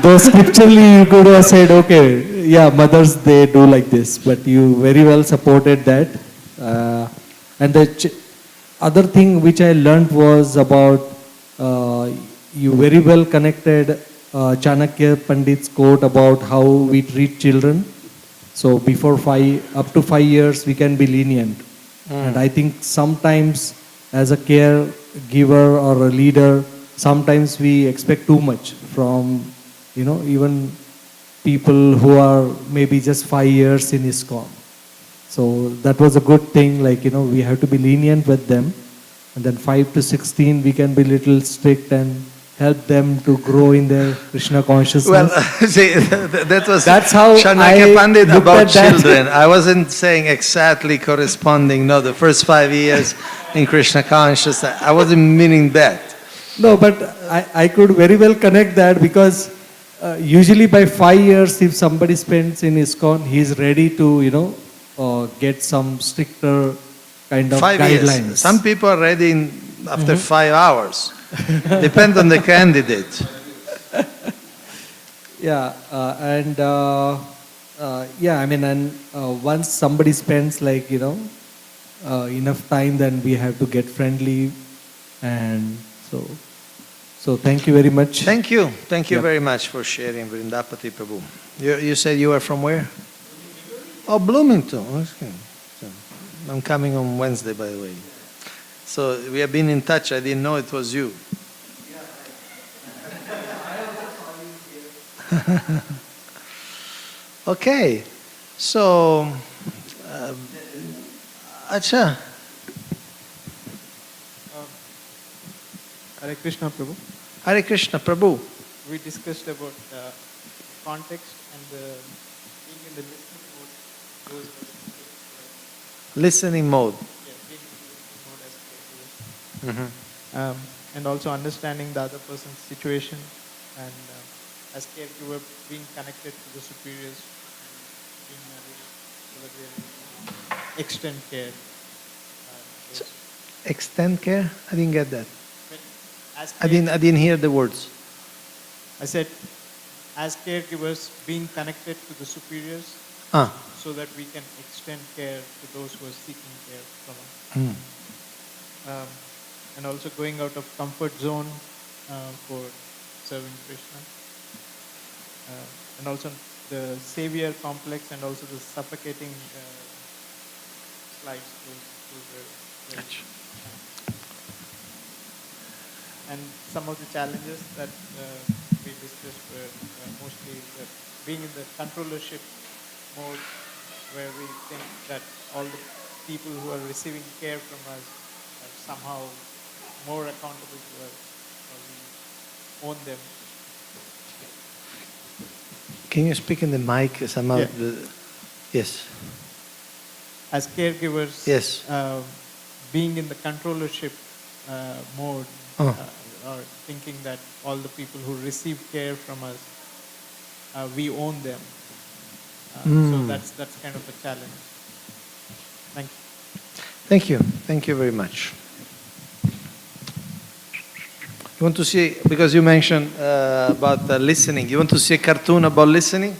Though scripturally you could have said, okay, yeah, mothers, they do like this. But you very well supported that. And the other thing which I learned was about, you very well connected Chanakya Pandit's quote about how we treat children. So up to 5 years, we can be lenient. And I think sometimes as a caregiver or a leader, sometimes we expect too much from, even people who are maybe just 5 years in ISKCON. So that was a good thing, we have to be lenient with them. And then 5 to 16, we can be little strict and help them to grow in their Krishna consciousness. Well, see, that's how Chanakya I Pandit looked about at that. children. I wasn't saying exactly corresponding, no, the first 5 years in Krishna consciousness. I wasn't meaning that. No, but I could very well connect that, because usually by 5 years, if somebody spends in ISKCON, he is ready to, get some stricter kind of 5 guidelines. years. Some people are ready after 5 hours. Depends on the candidate. Yeah, and once somebody spends enough time, then we have to get friendly, and so thank you very much. Thank you very much for sharing, Vrindapati Prabhu. You said you are from where? Oh, Bloomington. Okay. I'm coming on Wednesday, by the way. So we have been in touch. I didn't know it was you. Okay. So, Acha. Hare Krishna Prabhu. Hare Krishna Prabhu. We discussed about context and being in the listening mode. Goes Listening mode. yeah, being in the listening mode as caregivers. And also understanding the other person's situation, and as caregiver being connected to the superiors and being nourished. so that we extend care. So, extend care? I didn't get that. As I didn't hear the words. I said, as caregivers, being connected to the superiors Ah. so that we can extend care to those who are seeking care from us. Mm. And also going out of comfort zone for serving Krishna. And also the savior complex and also the suffocating slides. Those were very Gotcha. And some of the challenges that we discussed were mostly that being in the controllership mode, where we think that all the people who are receiving care from us are somehow more accountable to us, or we own them. Can you speak in the mic? Somehow. Yeah. Yes. As caregivers, Yes. being in the controllership mode, Oh. or thinking that all the people who receive care from us, we own them. So that's kind of a challenge. Thank you. Thank you. Thank you very much. You want to see, because you mentioned about listening, you want to see a cartoon about listening?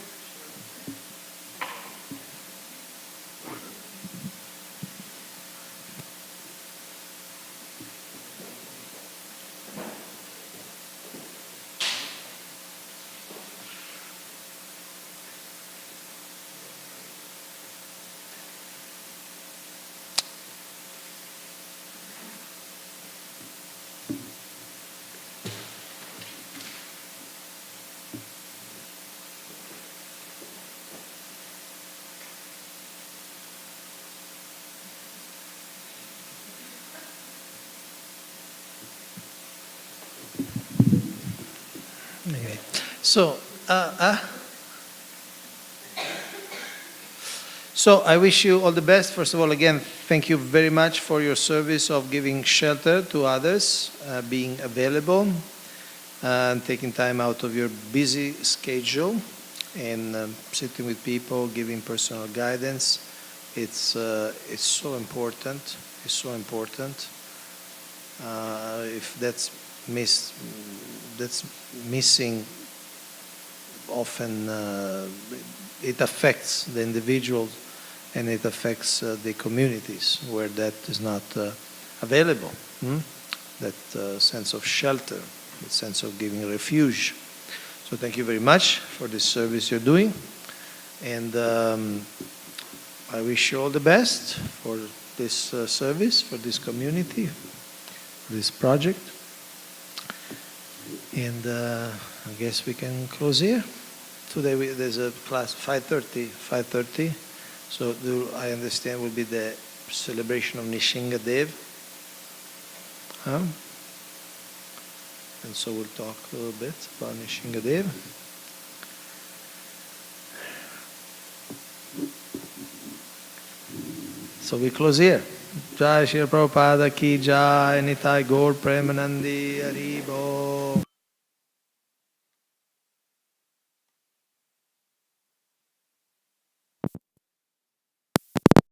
Okay. So, so I wish you all the best. First of all, again, thank you very much for your service of giving shelter to others, being available, and taking time out of your busy schedule, and sitting with people, giving personal guidance. It's so important. It's so important. If that's missing, often it affects the individual, and it affects the communities where that is not available. That sense of shelter, the sense of giving refuge. So thank you very much for this service you're doing, and I wish you all the best for this service, for this community, this project. And I guess we can close here. Today there's a class 5:30. So I understand will be the celebration of Nishingadev. And so we'll talk a little bit about Nishingadev. So we close here. Jai Shri Prabhupada ki Jai, Nitai Gaur Premanandi Haribo.